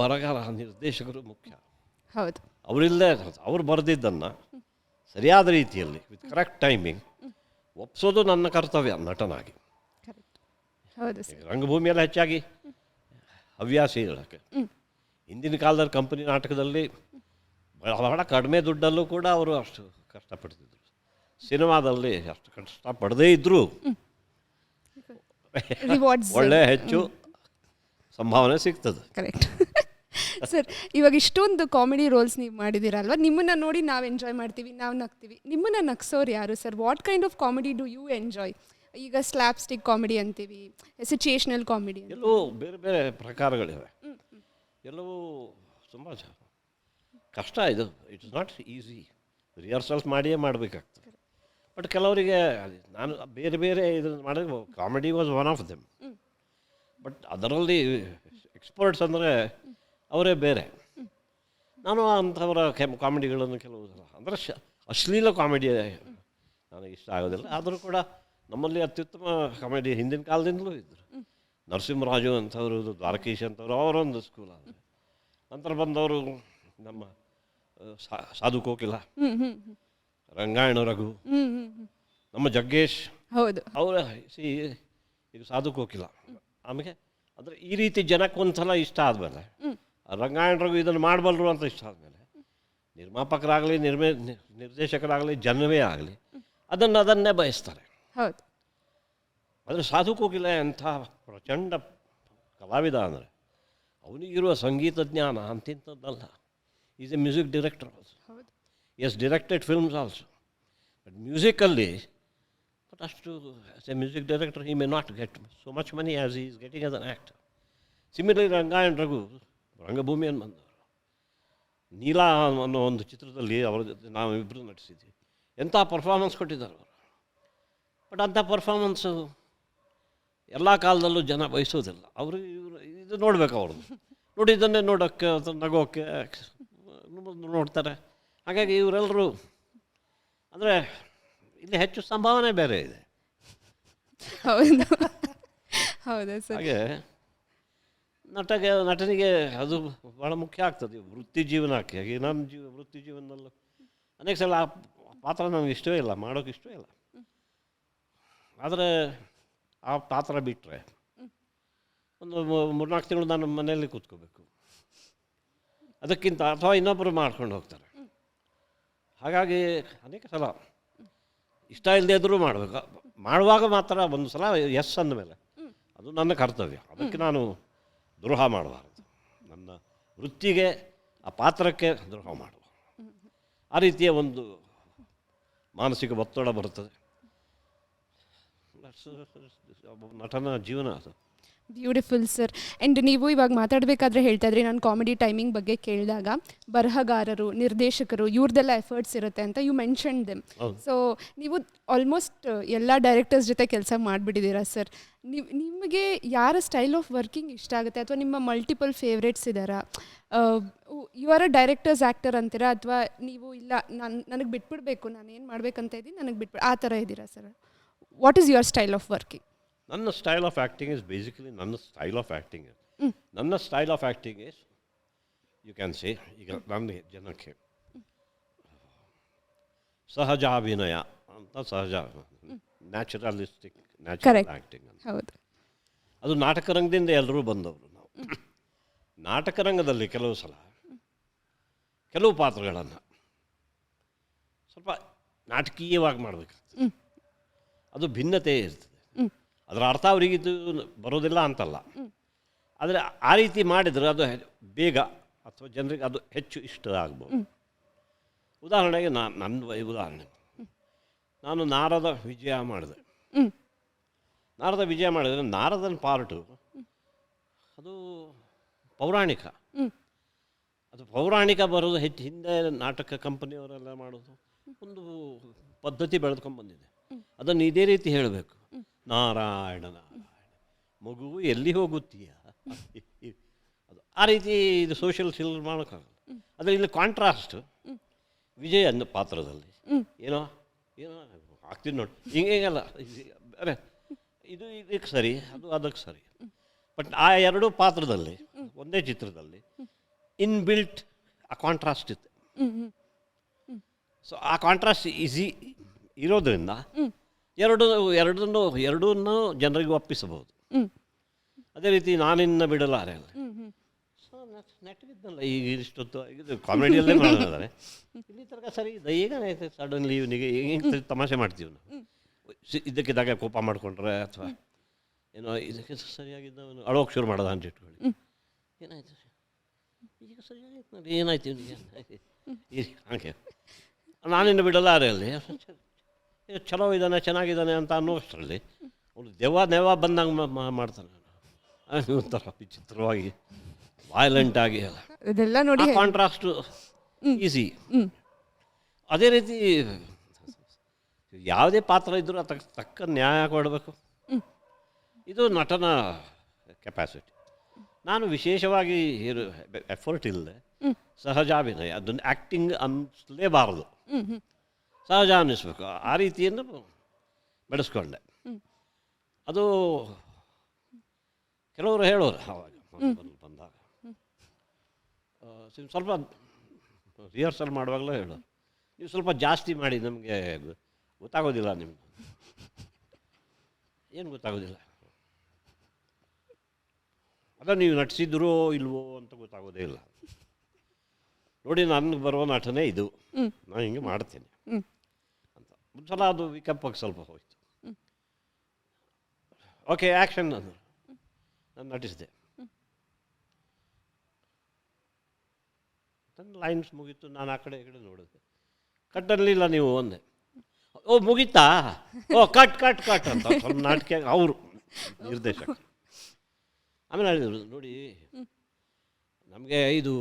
ಬರಗಾರ ನಿರ್ದೇಶಕರು ಮುಖ್ಯ. ಹೌದು, ಅವರಿಲ್ಲದೆ ಅವ್ರು ಬರೆದಿದ್ದನ್ನು ಸರಿಯಾದ ರೀತಿಯಲ್ಲಿ ವಿತ್ ಕರೆಕ್ಟ್ ಟೈಮಿಂಗ್ ಒಪ್ಸೋದು ನನ್ನ ಕರ್ತವ್ಯ ನಟನಾಗಿ. ಹೌದು, ರಂಗಭೂಮಿಯಲ್ಲಿ ಹೆಚ್ಚಾಗಿ ಹವ್ಯಾಸಿ ಹೇಳೋಕ್ಕೆ. ಹಿಂದಿನ ಕಾಲದಲ್ಲಿ ಕಂಪನಿ ನಾಟಕದಲ್ಲಿ ಬಹಳ ಕಡಿಮೆ ದುಡ್ಡಲ್ಲೂ ಕೂಡ ಅವರು ಅಷ್ಟು ಕಷ್ಟಪಡ್ತಿದ್ರು. ಸಿನಿಮಾದಲ್ಲಿ ಅಷ್ಟು ಕಷ್ಟಪಡದೇ ಇದ್ದರೂ ಒಳ್ಳೆ ಹೆಚ್ಚು ಸಂಭಾವನೆ ಸಿಗ್ತದೆ. ಕರೆಕ್ಟ್. ಸರ್, ಇವಾಗ ಇಷ್ಟೊಂದು ಕಾಮಿಡಿ ರೋಲ್ಸ್ ನೀವು ಮಾಡಿದ್ದೀರಲ್ವ, ನಿಮ್ಮನ್ನು ನೋಡಿ ನಾವು ಎಂಜಾಯ್ ಮಾಡ್ತೀವಿ, ನಾವು ನಗ್ತೀವಿ. ನಿಮ್ಮನ್ನು ನಗ್ಸೋರು ಯಾರು ಸರ್? What kind of comedy do you enjoy? ಈಗ ಸ್ಲ್ಯಾಪ್ ಸ್ಟಿಕ್ ಕಾಮಿಡಿ ಅಂತೀವಿ, ಸಿಚುಯೇಷನಲ್ ಕಾಮಿಡಿ, ಎಲ್ಲವೂ ಬೇರೆ ಬೇರೆ ಪ್ರಕಾರಗಳಿವೆ. ಎಲ್ಲವೂ ತುಂಬ ಕಷ್ಟ. ಇದು ಇಟ್ಸ್ ನಾಟ್ ಈಸಿ, ರಿಹರ್ಸಲ್ಸ್ ಮಾಡಿಯೇ ಮಾಡಬೇಕಾಗ್ತದೆ. ಬಟ್ ಕೆಲವರಿಗೆ ನಾನು ಬೇರೆ ಬೇರೆ ಇದನ್ನು ಮಾಡಿದ್ರೆ comedy was one of them. But ಅದರಲ್ಲಿ ಎಕ್ಸ್ಪರ್ಟ್ಸ್ ಅಂದರೆ ಅವರೇ ಬೇರೆ. ನಾನು ಅಂಥವರ ಕಾಮಿಡಿಗಳನ್ನು ಕೆಲವು ಅಂದರೆ ಅಶ್ಲೀಲ ಕಾಮಿಡಿ ನನಗೆ ಇಷ್ಟ ಆಗೋದಿಲ್ಲ. ಆದರೂ ಕೂಡ ನಮ್ಮಲ್ಲಿ ಅತ್ಯುತ್ತಮ ಕಾಮಿಡಿ ಹಿಂದಿನ ಕಾಲದಿಂದಲೂ ಇದ್ದರು. ನರಸಿಂಹರಾಜು ಅಂಥವರು, ದ್ವಾರಕೀಶ್ ಅಂಥವ್ರು, ಅವರೊಂದು ಸ್ಕೂಲ್ ಆದರೆ ನಂತರ ಬಂದವರು ನಮ್ಮ ಸಾಧು ಕೋಕಿಲ, ರಂಗಾಯಣ ರಘು, ನಮ್ಮ ಜಗ್ಗೇಶ್, ಹೌದು ಅವರ ಈಗ ಸಾಧು ಕೋಕಿಲ. ಆಮೇಲೆ ಅಂದರೆ ಈ ರೀತಿ ಜನಕ್ಕೆ ಒಂದು ಸಲ ಇಷ್ಟ ಆದಮೇಲೆ, ರಂಗಾಯಣ ರಘು ಇದನ್ನು ಮಾಡಬಲ್ಲರು ಅಂತ ಇಷ್ಟ ಆದಮೇಲೆ, ನಿರ್ಮಾಪಕರಾಗಲಿ ನಿರ್ದೇಶಕರಾಗಲಿ ಜನವೇ ಆಗಲಿ ಅದನ್ನೇ ಬಯಸ್ತಾರೆ. ಹೌದು. ಆದರೆ ಸಾಧು ಕೋಕಿಲ ಎಂಥ ಪ್ರಚಂಡ ಕಲಾವಿದ ಅಂದರೆ ಅವನಿಗಿರುವ ಸಂಗೀತ ಜ್ಞಾನ ಅಂತಿಂಥದ್ದಲ್ಲ. Is a music director also. Has directed films also. But musically but ಅಷ್ಟು as a music director he may not get so much money as he is getting as an actor. Similarly Rangayana Raghu ರಂಗಭೂಮಿಯನ್ನು ಬಂದವರು. ನೀಲಾ ಅನ್ನೋ ಒಂದು ಚಿತ್ರದಲ್ಲಿ ಅವರ ಜೊತೆ ನಾವು ಇಬ್ಬರು ನಟಿಸಿದ್ವಿ. ಎಂಥ ಪರ್ಫಾರ್ಮೆನ್ಸ್ ಕೊಟ್ಟಿದ್ದಾರೆ ಅವರು. ಬಟ್ ಅಂಥ ಪರ್ಫಾರ್ಮೆನ್ಸು ಎಲ್ಲ ಕಾಲದಲ್ಲೂ ಜನ ಬಯಸೋದಿಲ್ಲ. ಅವರು ಇದು ನೋಡಬೇಕು, ಅವ್ರದ್ದು ನೋಡಿ ಇದನ್ನೇ ನೋಡೋಕ್ಕೆ ನಗೋಕ್ಕೆ ನೋಡ್ತಾರೆ. ಹಾಗಾಗಿ ಇವರೆಲ್ಲರೂ ಅಂದರೆ ಇಲ್ಲಿ ಹೆಚ್ಚು ಸಂಭಾವನೆ ಬೇರೆ ಇದೆ. ಹೌದು, ಹೌದಾ ಸರ್? ಹಾಗೆ ನಟನಿಗೆ ಅದು ಭಾಳ ಮುಖ್ಯ ಆಗ್ತದೆ ವೃತ್ತಿ ಜೀವನಕ್ಕೆ. ಹಾಗೆ ನನ್ನ ವೃತ್ತಿ ಜೀವನದಲ್ಲೂ ಅನೇಕ ಸಲ ಆ ಪಾತ್ರ ನನಗೆ ಇಷ್ಟವೇ ಇಲ್ಲ, ಮಾಡೋಕ್ಕೆ ಇಷ್ಟವೇ ಇಲ್ಲ. ಆದರೆ ಆ ಪಾತ್ರ ಬಿಟ್ಟರೆ ಒಂದು 3-4 ತಿಂಗಳು ನಾನು ಮನೆಯಲ್ಲಿ ಕೂತ್ಕೋಬೇಕು, ಅದಕ್ಕಿಂತ ಅಥವಾ ಇನ್ನೊಬ್ಬರು ಮಾಡ್ಕೊಂಡು ಹೋಗ್ತಾರೆ. ಹಾಗಾಗಿ ಅನೇಕ ಸಲ ಇಷ್ಟ ಇಲ್ಲದೆ ಇದ್ದರೂ ಮಾಡಬೇಕು. ಮಾಡುವಾಗ ಮಾತ್ರ ಒಂದು ಸಲ ಎಸ್ ಅಂದಮೇಲೆ ಅದು ನನ್ನ ಕರ್ತವ್ಯ. ಅದಕ್ಕೆ ನಾನು ದ್ರೋಹ ಮಾಡಬಾರ್ದು. ನನ್ನ ವೃತ್ತಿಗೆ, ಆ ಪಾತ್ರಕ್ಕೆ ದ್ರೋಹ ಮಾಡುವ ಆ ರೀತಿಯ ಒಂದು ಮಾನಸಿಕ ಒತ್ತಡ ಬರುತ್ತದೆ. ಒಬ್ಬ ನಟನ ಜೀವನ ಅದು. Beautiful sir. ಆ್ಯಂಡ್ ನೀವು ಇವಾಗ ಮಾತಾಡಬೇಕಾದ್ರೆ ಹೇಳ್ತಾ ಇದ್ರಿ, ನಾನು ಕಾಮಿಡಿ ಟೈಮಿಂಗ್ ಬಗ್ಗೆ ಕೇಳಿದಾಗ ಬರಹಗಾರರು, ನಿರ್ದೇಶಕರು ಇವ್ರದ್ದೆಲ್ಲ ಎಫರ್ಟ್ಸ್ ಇರುತ್ತೆ ಅಂತ ಯು ಮೆನ್ಷನ್ ದೆಮ್. ಸೊ ನೀವು ಆಲ್ಮೋಸ್ಟ್ ಎಲ್ಲ ಡೈರೆಕ್ಟರ್ಸ್ ಜೊತೆ ಕೆಲಸ ಮಾಡಿಬಿಟ್ಟಿದ್ದೀರಾ ಸರ್. ನಿಮಗೆ ಯಾರ ಸ್ಟೈಲ್ ಆಫ್ ವರ್ಕಿಂಗ್ ಇಷ್ಟ ಆಗುತ್ತೆ, ಅಥವಾ ನಿಮ್ಮ ಮಲ್ಟಿಪಲ್ ಫೇವ್ರೇಟ್ಸ್ ಇದ್ದಾರಾ? You are a directors actor ಅಂತೀರಾ, ಅಥವಾ ನೀವು ಇಲ್ಲ ನನಗೆ ಬಿಟ್ಬಿಡ್ಬೇಕು, ನಾನು ಏನು ಮಾಡ್ಬೇಕಂತ ಇದ್ದೀನಿ ನನಗೆ ಬಿಟ್ಬಿಡು, ಆ ಥರ ಇದ್ದೀರಾ sir? What is your style of working? ನನ್ನ style of acting is basically ನನ್ನ ಸ್ಟೈಲ್ ಆಫ್ ಆ್ಯಕ್ಟಿಂಗ್. ನನ್ನ style of acting is, you can say, ಈಗ ನನ್ನ ಜನಕ್ಕೆ ಸಹಜ ಅಭಿನಯ ಅಂತ, ಸಹಜ ನ್ಯಾಚುರಲಿಸ್ಟಿಕ್ ನ್ಯಾಚುರಲ್ ಆ್ಯಕ್ಟಿಂಗ್ ಅಂತ. ಹೌದು. ಅದು ನಾಟಕ ರಂಗದಿಂದ ಎಲ್ಲರೂ ಬಂದವರು ನಾವು. ನಾಟಕ ರಂಗದಲ್ಲಿ ಕೆಲವು ಸಲ ಕೆಲವು ಪಾತ್ರಗಳನ್ನು ಸ್ವಲ್ಪ ನಾಟಕೀಯವಾಗಿ ಮಾಡಬೇಕಾಗ್ತದೆ. ಅದು ಭಿನ್ನತೆ ಇರ್ತದೆ. ಅದರ ಅರ್ಥ ಅವರಿಗಿದು ಬರೋದಿಲ್ಲ ಅಂತಲ್ಲ, ಆದರೆ ಆ ರೀತಿ ಮಾಡಿದರೆ ಅದು ಬೇಗ ಅಥವಾ ಜನರಿಗೆ ಅದು ಹೆಚ್ಚು ಇಷ್ಟ ಆಗ್ಬೋದು. ಉದಾಹರಣೆಗೆ ಉದಾಹರಣೆ, ನಾನು ನಾರದ ವಿಜಯ ಮಾಡಿದೆ. ನಾರದ ವಿಜಯ ಮಾಡಿದರೆ ನಾರದನ ಪಾರ್ಟು ಅದು ಪೌರಾಣಿಕ. ಅದು ಪೌರಾಣಿಕ ಬರೋದು ಹೆಚ್ಚು ಹಿಂದೆ ನಾಟಕ ಕಂಪನಿಯವರೆಲ್ಲ ಮಾಡೋದು ಒಂದು ಪದ್ಧತಿ ಬೆಳೆದುಕೊಂಡು ಬಂದಿದೆ. ಅದನ್ನು ಇದೇ ರೀತಿ ಹೇಳಬೇಕು, ನಾರಾಯಣ ನಾರಾಯಣ ಮಗು ಎಲ್ಲಿ ಹೋಗುತ್ತೀಯ, ಅದು ಆ ರೀತಿ ಇದು ಸೋಷಿಯಲ್ ಸಿಲ್ ಮಾಡೋಕ್ಕಾಗಲ್ಲ. ಆದರೆ ಇಲ್ಲಿ ಕಾಂಟ್ರಾಸ್ಟ್ ವಿಜಯ್ ಅನ್ನೋ ಪಾತ್ರದಲ್ಲಿ ಏನೋ ಏನೋ ಆಗ್ತೀನಿ ನೋಡಿ, ಹಿಂಗೆಲ್ಲ ಅರೆ ಇದು ಇದಕ್ಕೆ ಸರಿ, ಅದು ಅದಕ್ಕೆ ಸರಿ. ಬಟ್ ಆ ಎರಡೂ ಪಾತ್ರದಲ್ಲಿ ಒಂದೇ ಚಿತ್ರದಲ್ಲಿ ಇನ್ಬಿಲ್ಟ್ ಆ ಕಾಂಟ್ರಾಸ್ಟ್ ಇತ್ತು. ಸೊ ಆ ಕಾಂಟ್ರಾಸ್ಟ್ ಈಸಿ ಇರೋದ್ರಿಂದ ಎರಡನ್ನೂ ಜನರಿಗೆ ಒಪ್ಪಿಸಬಹುದು. ಅದೇ ರೀತಿ ನಾನಿನ್ನ ಬಿಡಲಾರೆ ಅಲ್ಲ. ಸೊ ನೆಟ್ಟಿದ್ದಲ್ಲ ಈಗ ಇಷ್ಟೊತ್ತು ಇದು ಕಾಮಿಡಿಯಲ್ಲೇ ಮಾಡಿದ್ದಾರೆ. ಇಲ್ಲಿ ತನಕ ಸರಿ ಇದೆ. ಈಗ ಸಡನ್ಲಿ ಇವನಿಗೆ ಹೆಂಗೆ ತಮಾಷೆ ಮಾಡ್ತೀವಿ ನಾವು, ಇದಕ್ಕಿದ್ದಾಗ ಕೋಪ ಮಾಡಿಕೊಂಡ್ರೆ ಅಥವಾ ಏನೋ ಇದಕ್ಕೆ ಸರಿಯಾಗಿದ್ದವನು ಅಳೋಕೆ ಶುರು ಮಾಡೋದ ಅಂತ ಇಟ್ಕೊಳ್ಳಿ. ಏನಾಯ್ತು ಈಗ ಸರಿಯಾಗಿತ್ತು ನೋಡಿ, ಏನಾಯ್ತು ಇವನಿಗೆ ಹಾಗೆ. ನಾನಿನ್ನು ಬಿಡಲಾರೆ ಅಲ್ಲಿ ಚಲೋ ಇದ್ದಾನೆ, ಚೆನ್ನಾಗಿದ್ದಾನೆ ಅಂತ ಅನ್ನೋಷ್ಟರಲ್ಲಿ ಅವನು ದೆವ್ವ ಬಂದಂಗೆ ಮಾಡ್ತಾನೆ. ಒಂಥರ ವಿಚಿತ್ರವಾಗಿ ವೈಲೆಂಟಾಗಿ ಎಲ್ಲ ಅದೆಲ್ಲ ನೋಡಿ ಕಾಂಟ್ರಾಸ್ಟು ಈಸಿ. ಅದೇ ರೀತಿ ಯಾವುದೇ ಪಾತ್ರ ಇದ್ದರೂ ಅದಕ್ಕೆ ತಕ್ಕ ನ್ಯಾಯ ಕೊಡಬೇಕು. ಇದು ನಟನ ಕೆಪಾಸಿಟಿ. ನಾನು ವಿಶೇಷವಾಗಿ ಎಫರ್ಟ್ ಇಲ್ಲದೆ ಸಹಜಾಭಿನಯ, ಅದನ್ನು ಆ್ಯಕ್ಟಿಂಗ್ ಅನ್ನಲೇಬಾರದು, ಸಹಜ ಅನ್ನಿಸ್ಬೇಕು, ಆ ರೀತಿಯನ್ನು ಬೆಳೆಸ್ಕೊಂಡೆ. ಅದು ಕೆಲವರು ಹೇಳೋರು ಆವಾಗ ಬಂದಾಗ ಸ್ವಲ್ಪ ರಿಹರ್ಸಲ್ ಮಾಡುವಾಗಲೂ ಹೇಳೋರು, ನೀವು ಸ್ವಲ್ಪ ಜಾಸ್ತಿ ಮಾಡಿ, ನಮಗೆ ಗೊತ್ತಾಗೋದಿಲ್ಲ, ನಿಮ್ಗೆ ಏನು ಗೊತ್ತಾಗೋದಿಲ್ಲ, ಅದ ನೀವು ನಟಿಸಿದ್ರೋ ಇಲ್ವೋ ಅಂತ ಗೊತ್ತಾಗೋದೇ ಇಲ್ಲ. ನೋಡಿ ನನಗೆ ಬರುವ ನಟನೆ ಇದು, ನಾನು ಹಿಂಗೆ ಮಾಡ್ತೇನೆ ಅಂತ. ಒಂದ್ಸಲ ಅದು ವಿಕಪ್ಪಕ್ಕೆ ಸ್ವಲ್ಪ ಹೋಯಿತು. ಓಕೆ ಆ್ಯಕ್ಷನ್ ಅಂದರು, ನಾನು ನಟಿಸಿದೆ. ನನ್ನ ಲೈನ್ಸ್ ಮುಗೀತು, ನಾನು ಆ ಕಡೆ ಈ ಕಡೆ ನೋಡಿದೆ, ಕಟ್ಟಲ್ಲಿಲ್ಲ ನೀವು ಒಂದೇ, ಓ ಮುಗೀತಾ, ಓ ಕಟ್ ಕಟ್ ಕಟ್ ಅಂತ ಸ್ವಲ್ಪ ನಾಟಕ ಅವರು ನಿರ್ದೇಶಕ. ಆಮೇಲೆ ಹೇಳಿದರು, ನೋಡಿ ನಮಗೆ ಇದು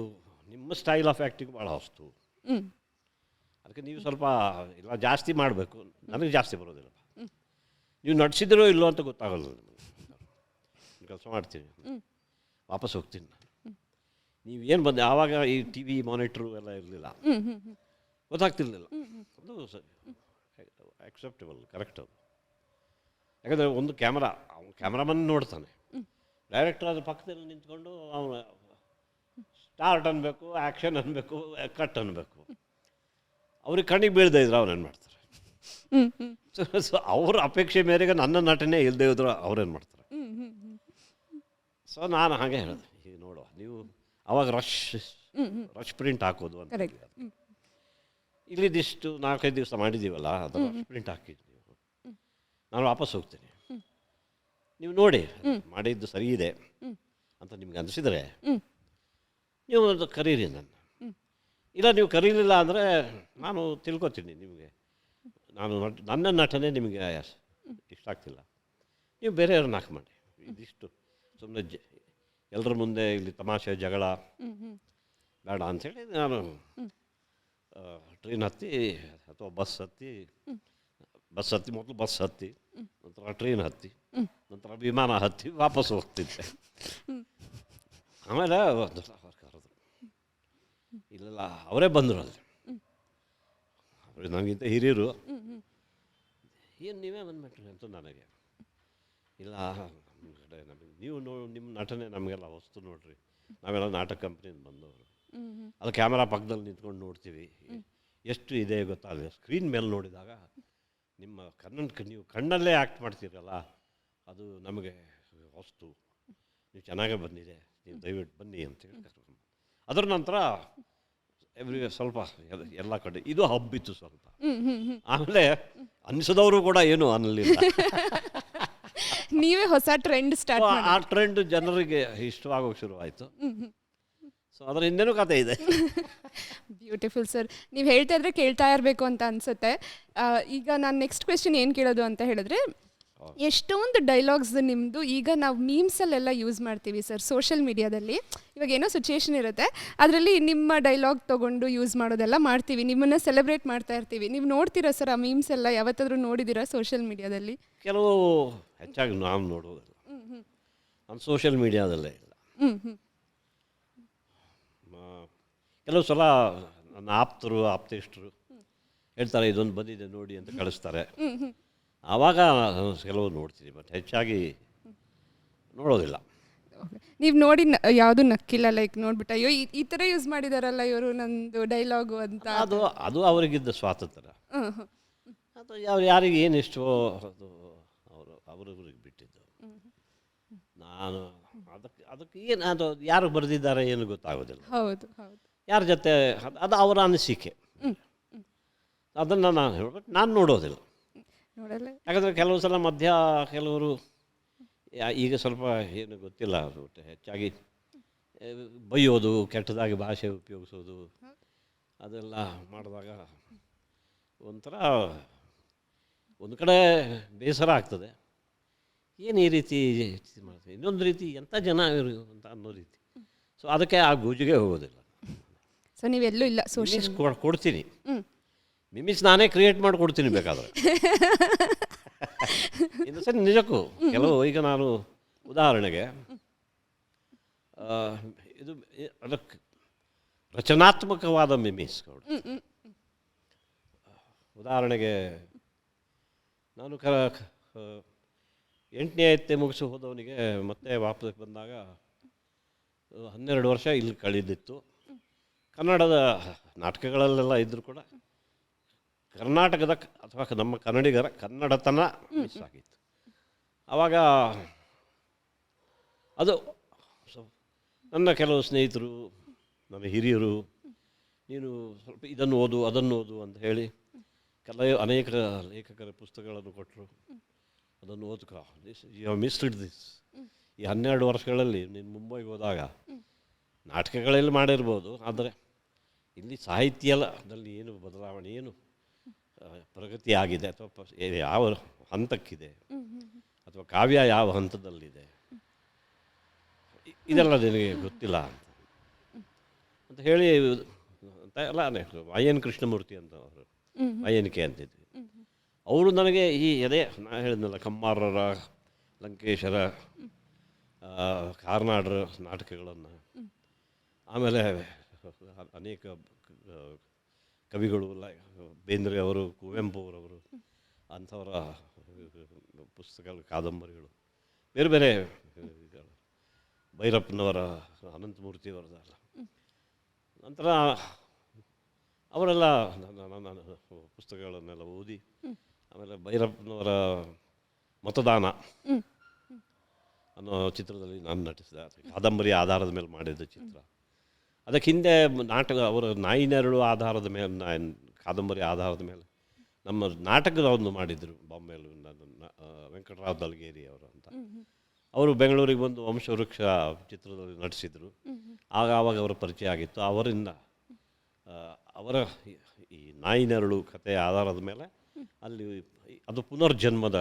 ನಿಮ್ಮ ಸ್ಟೈಲ್ ಆಫ್ ಆ್ಯಕ್ಟಿಂಗ್ ಭಾಳ ಹೊಸ್ತು, ಅದಕ್ಕೆ ನೀವು ಸ್ವಲ್ಪ ಇಲ್ಲ ಜಾಸ್ತಿ ಮಾಡಬೇಕು, ನನಗೆ ಜಾಸ್ತಿ ಬರೋದಿಲ್ಲ, ನೀವು ನಟಿಸಿದ್ರೋ ಇಲ್ಲೋ ಅಂತ ಗೊತ್ತಾಗಲ್ಲ, ನಿಮಗೆ ಕೆಲಸ ಮಾಡ್ತೀನಿ, ವಾಪಸ್ ಹೋಗ್ತೀನಿ ನಾನು. ನೀವು ಏನು ಬಂದೆ ಆವಾಗ ಈ ಟಿ ವಿ ಮಾನಿಟ್ರು ಎಲ್ಲ ಇರಲಿಲ್ಲ, ಗೊತ್ತಾಗ್ತಿರ್ಲಿಲ್ಲ. ಅದು ಸರಿ ಆಕ್ಸೆಪ್ಟೇಬಲ್, ಕರೆಕ್ಟ್ ಅದು. ಯಾಕಂದರೆ ಒಂದು ಅವ್ನು ಕ್ಯಾಮ್ರಾಮನ್ ನೋಡ್ತಾನೆ, ಡೈರೆಕ್ಟರ್ ಅದ್ರ ಪಕ್ಕದಲ್ಲಿ ನಿಂತ್ಕೊಂಡು ಅವನು ಸ್ಟಾರ್ಟ್ ಅನ್ಬೇಕು, ಆ್ಯಕ್ಷನ್ ಅನ್ಬೇಕು, ಕಟ್ ಅನ್ಬೇಕು. ಅವ್ರಿಗೆ ಕಣ್ಣಿಗೆ ಬೀಳದೇ ಇದ್ರು ಅವ್ರೇನು ಮಾಡ್ತಾರೆ. ಸೊ ಅವ್ರ ಅಪೇಕ್ಷೆ ಮೇರೆಗೆ ನನ್ನ ನಟನೆ ಇಲ್ಲದೆ ಇದ್ರು ಅವ್ರೇನು ಮಾಡ್ತಾರೆ. ಸೊ ನಾನು ಹಾಗೆ ಹೇಳಿದೆ, ಈಗ ನೋಡುವ ನೀವು ಅವಾಗ ರಶ್ ಪ್ರಿಂಟ್ ಹಾಕೋದು ಅಂತ. ಇಲ್ಲಿದ್ದಿಷ್ಟು 4-5 ದಿವಸ ಮಾಡಿದ್ದೀವಲ್ಲ ಅದರ ಪ್ರಿಂಟ್ ಹಾಕಿದ್ದು ನೀವು, ನಾನು ವಾಪಸ್ ಹೋಗ್ತೇನೆ, ನೀವು ನೋಡಿ ಮಾಡಿದ್ದು ಸರಿ ಇದೆ ಅಂತ ನಿಮ್ಗೆ ಅನಿಸಿದರೆ ನೀವು ಅದು ಕರೀರಿ ನನ್ನ. ಇಲ್ಲ ನೀವು ಕರೀಲಿಲ್ಲ ಅಂದರೆ ನಾನು ತಿಳ್ಕೊತೀನಿ ನಿಮಗೆ ನನ್ನ ನಟನೆ ನಿಮಗೆ ಇಷ್ಟ ಆಗ್ತಿಲ್ಲ, ನೀವು ಬೇರೆಯವ್ರನ್ನ ಹಾಕಿ ಮಾಡಿ. ಇದಿಷ್ಟು ಸುಮ್ಮನೆ ಎಲ್ಲರ ಮುಂದೆ ಇಲ್ಲಿ ತಮಾಷೆ ಜಗಳ ಬೇಡ ಅಂಥೇಳಿ ನಾನು ಟ್ರೈನ್ ಹತ್ತಿ ಅಥವಾ ಬಸ್ ಹತ್ತಿ ಮೊದಲು ಬಸ್ ಹತ್ತಿ, ನಂತರ ಟ್ರೈನ್ ಹತ್ತಿ, ನಂತರ ವಿಮಾನ ಹತ್ತಿ ವಾಪಸ್ ಹೋಗ್ತಿದ್ದೆ. ಆಮೇಲೆ ಅವ್ರು ಕರೆದ್ರು, ಇಲ್ಲೆಲ್ಲ ಅವರೇ ಬಂದರು, ಅಲ್ಲಿ ಅವರು ನನಗಿಂತ ಹಿರಿಯರು. ಏನು ನೀವೇ ಬಂದ್ಬಿಟ್ರಿ ಅಂತ ನನಗೆ. ಇಲ್ಲ ನಮಗೆ ನೀವು ನಿಮ್ಮ ನಟನೆ ನಮಗೆಲ್ಲ ಹೊಸ್ತು ನೋಡ್ರಿ, ನಾವೆಲ್ಲ ನಾಟಕ ಕಂಪ್ನಿಯಿಂದ ಬಂದವರು, ಅಲ್ಲಿ ಕ್ಯಾಮರಾ ಪಕ್ಕದಲ್ಲಿ ನಿಂತ್ಕೊಂಡು ನೋಡ್ತೀವಿ, ಎಷ್ಟು ಇದೆ ಗೊತ್ತಾಗಲಿ, ಸ್ಕ್ರೀನ್ ಮೇಲೆ ನೋಡಿದಾಗ ನಿಮ್ಮ ನೀವು ಕಣ್ಣಲ್ಲೇ ಆ್ಯಕ್ಟ್ ಮಾಡ್ತೀರಲ್ಲ, ಅದು ನಮಗೆ ಹೊಸ್ತು, ನೀವು ಚೆನ್ನಾಗೇ ಬಂದಿದೆ, ನೀವು ದಯವಿಟ್ಟು ಬನ್ನಿ ಅಂತೇಳಿ ಕರ್ಕೊಂಡು. ಅದರ ನಂತರ ಸ್ವಲ್ಪ ಎಲ್ಲ ಕಡೆ ಇದು ಹಬ್ಬಿತ್ತು ಸ್ವಲ್ಪ. ಆಮೇಲೆ ಅನಿಸಿದವರು ಕೂಡ ಏನು ಅನ್ನಲಿಲ್ಲ. ನೀವೇ ಹೊಸ ಟ್ರೆಂಡ್ ಸ್ಟಾರ್ಟ್ ಆ ಟ್ರೆಂಡ್ ಜನರಿಗೆ ಇಷ್ಟವಾಗೋಕೆ ಶುರುವಾಯಿತು. ಸೊ ಅದರ ಹಿಂದೆನೂ ಕತೆ ಇದೆ. Beautiful sir. ನೀವು ಹೇಳ್ತಾ ಇದ್ರೆ ಕೇಳ್ತಾ ಇರಬೇಕು ಅಂತ ಅನಿಸುತ್ತೆ. ಈಗ ನಾನು ನೆಕ್ಸ್ಟ್ ಕ್ವೆಶ್ಚನ್ ಏನು ಕೇಳೋದು ಅಂತ ಹೇಳಿದ್ರೆ, ಎಷ್ಟೊಂದು ಡೈಲಾಗ್ಸ್ ನಿಮ್ಮದು ಈಗ ನಾವು ಮೀಮ್ಸಲ್ಲೆಲ್ಲ ಯೂಸ್ ಮಾಡ್ತೀವಿ ಸರ್ ಸೋಷಿಯಲ್ ಮೀಡಿಯಾದಲ್ಲಿ. ಇವಾಗ ಏನೋ ಸಿಚುಯೇಷನ್ ಇರುತ್ತೆ, ಅದರಲ್ಲಿ ನಿಮ್ಮ ಡೈಲಾಗ್ ತೊಗೊಂಡು ಯೂಸ್ ಮಾಡೋದೆಲ್ಲ ಮಾಡ್ತೀವಿ, ನಿಮ್ಮನ್ನು ಸೆಲೆಬ್ರೇಟ್ ಮಾಡ್ತಾ ಇರ್ತೀವಿ. ನೀವು ನೋಡ್ತೀರಾ ಸರ್ ಆ ಮೀಮ್ಸ್ ಎಲ್ಲ? ಯಾವತ್ತಾದ್ರೂ ನೋಡಿದ್ದೀರಾ ಸೋಷಿಯಲ್ ಮೀಡಿಯಾದಲ್ಲಿ? ಕೆಲವು ಹೆಚ್ಚಾಗಿ ನಾನು ನೋಡೋದಿಲ್ಲ, ನಾನು ಸೋಷಿಯಲ್ ಮೀಡಿಯಾದಲ್ಲೇ ಇಲ್ಲ. ಕೆಲವು ಸಲ ನನ್ನ ಆಪ್ತೇಷ್ಟರು ಹೇಳ್ತಾರೆ ಇದೊಂದು ಬಂದಿದೆ ನೋಡಿ ಅಂತ ಕಳಿಸ್ತಾರೆ, ಆವಾಗ ಕೆಲವು ನೋಡ್ತೀನಿ, ಬಟ್ ಹೆಚ್ಚಾಗಿ ನೋಡೋದಿಲ್ಲ. ನೀವು ನೋಡಿ ಯಾವುದು ನಕ್ಕಿಲ್ಲ, ಲೈಕ್ ನೋಡ್ಬಿಟ್ಟು ಅಯ್ಯೋ ಈ ಥರ ಯೂಸ್ ಮಾಡಿದಾರಲ್ಲ ಇವರು ನಂದು ಡೈಲಾಗು ಅಂತ? ಅದು ಅವರಿಗಿದ್ದ ಸ್ವಾತಂತ್ರ್ಯ, ಅದು ಯಾರಿಗೆ ಏನು ಇಷ್ಟವೋ ಅದು ಅವ್ರಿಗೆ ಬಿಟ್ಟಿದ್ದು. ನಾನು ಅದಕ್ಕೆ ಏನು ಅದು ಯಾರು ಬರೆದಿದ್ದಾರೆ ಏನು ಗೊತ್ತಾಗೋದಿಲ್ಲ. ಹೌದು ಹೌದು, ಯಾರ ಜೊತೆ ಅದು ಅವರ ಅನಿಸಿಕೆ, ಅದನ್ನು ನಾನು ಹೇಳ್ಬಿಟ್ಟು ನಾನು ನೋಡೋದಿಲ್ಲ. ಯಾಕಂದರೆ ಕೆಲವು ಸಲ ಕೆಲವರು ಈಗ ಸ್ವಲ್ಪ ಏನು ಗೊತ್ತಿಲ್ಲ, ಅದು ಹೆಚ್ಚಾಗಿ ಬೈಯೋದು, ಕೆಟ್ಟದಾಗಿ ಭಾಷೆ ಉಪಯೋಗಿಸೋದು, ಅದೆಲ್ಲ ಮಾಡಿದಾಗ ಒಂಥರ ಒಂದು ಕಡೆ ಬೇಸರ ಆಗ್ತದೆ, ಏನು ಈ ರೀತಿ ಮಾಡ್ತೀವಿ, ಇನ್ನೊಂದು ರೀತಿ ಎಂಥ ಜನ ಇವರು ಅಂತ ಅನ್ನೋ ರೀತಿ. ಸೊ ಅದಕ್ಕೆ ಆ ಗೂಜಿಗೆ ಹೋಗೋದಿಲ್ಲ. ಸೊ ನೀವೆಲ್ಲೂ ಇಲ್ಲ ಸೋಷಿಯಲ್ ಕೊಡ್ತೀನಿ, ಮಿಮಿಸ್ ನಾನೇ ಕ್ರಿಯೇಟ್ ಮಾಡಿ ಕೊಡ್ತೀನಿ ಬೇಕಾದರೆ. ಇನ್ನು ಸರಿ ನಿಜಕ್ಕೂ ಕೆಲವು ಈಗ ನಾನು ಉದಾಹರಣೆಗೆ ಇದು ಅದಕ್ಕೆ ರಚನಾತ್ಮಕವಾದ ಮಿಮಿಸ್ ಕೊಡ್ತೀನಿ. ಉದಾಹರಣೆಗೆ ನಾನು 8ನೇ ಎತ್ತೆ ಮುಗಿಸಿ ಹೋದವನಿಗೆ ಮತ್ತೆ ವಾಪಸ್ ಬಂದಾಗ 12 ವರ್ಷ ಇಲ್ಲಿ ಕಳೆದಿತ್ತು. ಕನ್ನಡದ ನಾಟಕಗಳಲ್ಲೆಲ್ಲ ಇದ್ದರೂ ಕೂಡ ಕರ್ನಾಟಕದ ಅಥವಾ ನಮ್ಮ ಕನ್ನಡಿಗರ ಕನ್ನಡತನ ಮಿಸ್ ಆಗಿತ್ತು. ಆವಾಗ ಅದು ನನ್ನ ಕೆಲವು ಸ್ನೇಹಿತರು, ನನ್ನ ಹಿರಿಯರು, ನೀನು ಸ್ವಲ್ಪ ಇದನ್ನು ಓದು ಅದನ್ನು ಓದು ಅಂತ ಹೇಳಿ ಅನೇಕ ಲೇಖಕರ ಪುಸ್ತಕಗಳನ್ನು ಕೊಟ್ಟರು. ಅದನ್ನು ಓದ್ಕೊ, ಯು ಹ್ಯಾವ್ ಮಿಸ್ಡ್ ದಿಸ್. ಈ 12 ವರ್ಷಗಳಲ್ಲಿ ನೀನು ಮುಂಬೈಗೆ ಹೋದಾಗ ನಾಟಕಗಳಲ್ಲಿ ಮಾಡಿರ್ಬೋದು, ಆದರೆ ಇಲ್ಲಿ ಸಾಹಿತ್ಯದಲ್ಲಿ ಏನು ಬದಲಾವಣೆ, ಏನು ಪ್ರಗತಿ ಆಗಿದೆ ಅಥವಾ ಯಾವ ಹಂತಕ್ಕಿದೆ ಅಥವಾ ಕಾವ್ಯ ಯಾವ ಹಂತದಲ್ಲಿದೆ, ಇದೆಲ್ಲ ನಿನಗೆ ಗೊತ್ತಿಲ್ಲ ಅಂತ ಹೇಳಿ ಅಂತ ಎಲ್ಲ YN ಕೃಷ್ಣಮೂರ್ತಿ ಅಂತ ಅವರು YNK ಅಂತಿದ್ವಿ. ಅವರು ನನಗೆ ಈ ನಾನು ಹೇಳಿದ್ನಲ್ಲ, ಕಮ್ಮಾರರ, ಲಂಕೇಶರ, ಕಾರ್ನಾಡರ ನಾಟಕಗಳನ್ನು, ಆಮೇಲೆ ಅನೇಕ ಕವಿಗಳು ಬೇಂದ್ರೆ ಅವರು, ಕುವೆಂಪು ಅವರವರು ಅಂಥವರ ಪುಸ್ತಕಗಳು, ಕಾದಂಬರಿಗಳು, ಬೇರೆ ಬೇರೆ ಭೈರಪ್ಪನವರ, ಅನಂತಮೂರ್ತಿಯವರದಲ್ಲ, ನಂತರ ಅವರೆಲ್ಲ ನನ್ನ ಪುಸ್ತಕಗಳನ್ನೆಲ್ಲ ಓದಿ, ಆಮೇಲೆ ಭೈರಪ್ಪನವರ ಮತದಾನ ಅನ್ನೋ ಚಿತ್ರದಲ್ಲಿ ನಾನು ನಟಿಸಿದೆ. ಕಾದಂಬರಿ ಆಧಾರದ ಮೇಲೆ ಮಾಡಿದ್ದ ಚಿತ್ರ. ಅದಕ್ಕೆ ಹಿಂದೆ ನಾಟಕ ಅವರ ನಾಯಿನೆರಳು ಆಧಾರದ ಮೇಲೆ ಕಾದಂಬರಿ ಆಧಾರದ ಮೇಲೆ ನಮ್ಮ ನಾಟಕವನ್ನು ಮಾಡಿದರು ಬಾಂಬೆಯಲ್ಲಿ. ವೆಂಕಟರಾವ್ ದಲ್ಗೇರಿ ಅವರು ಅಂತ, ಅವರು ಬೆಂಗಳೂರಿಗೆ ಬಂದು ವಂಶವೃಕ್ಷ ಚಿತ್ರದಲ್ಲಿ ನಟಿಸಿದರು. ಆವಾಗ ಅವರ ಪರಿಚಯ ಆಗಿತ್ತು. ಅವರಿಂದ ಅವರ ಈ ನಾಯಿ ನೆರಳು ಕಥೆಯ ಆಧಾರದ ಮೇಲೆ ಅಲ್ಲಿ ಅದು ಪುನರ್ಜನ್ಮದ,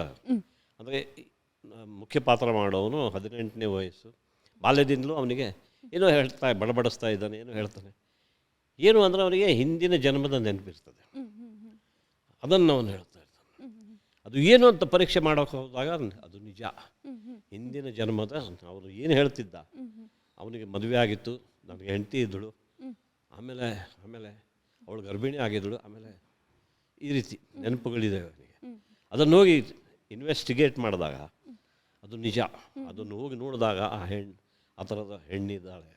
ಅಂದರೆ ಮುಖ್ಯ ಪಾತ್ರ ಮಾಡೋವನು 18ನೇ ವಯಸ್ಸು, ಬಾಲ್ಯದಿಂದಲೂ ಅವನಿಗೆ ಏನೋ ಬಡಬಡಿಸ್ತಾ ಇದ್ದಾನೆ, ಏನೋ ಹೇಳ್ತಾನೆ. ಏನು ಅಂದರೆ ಅವನಿಗೆ ಹಿಂದಿನ ಜನ್ಮದ ನೆನಪಿರ್ತದೆ, ಅದನ್ನು ಅವನು ಹೇಳ್ತಾ ಇರ್ತಾನೆ. ಅದು ಏನು ಅಂತ ಪರೀಕ್ಷೆ ಮಾಡೋಕೆ ಹೋದಾಗ ಅದು ನಿಜ. ಹಿಂದಿನ ಜನ್ಮದ ಅವನು ಏನು ಹೇಳ್ತಿದ್ದ, ಅವನಿಗೆ ಮದುವೆ ಆಗಿತ್ತು, ನನಗೆ ಹೆಂಡತಿ ಇದ್ದಳು, ಆಮೇಲೆ ಅವಳು ಗರ್ಭಿಣಿ ಆಗಿದ್ದಳು, ಆಮೇಲೆ ಈ ರೀತಿ ನೆನಪುಗಳಿದೆ ಅವನಿಗೆ. ಅದನ್ನು ಹೋಗಿ ಇನ್ವೆಸ್ಟಿಗೇಟ್ ಮಾಡಿದಾಗ ಅದು ನಿಜ. ಅದನ್ನು ಹೋಗಿ ನೋಡಿದಾಗ ಆ ಥರದ ಹೆಣ್ಣಿದ್ದಾಳೆ.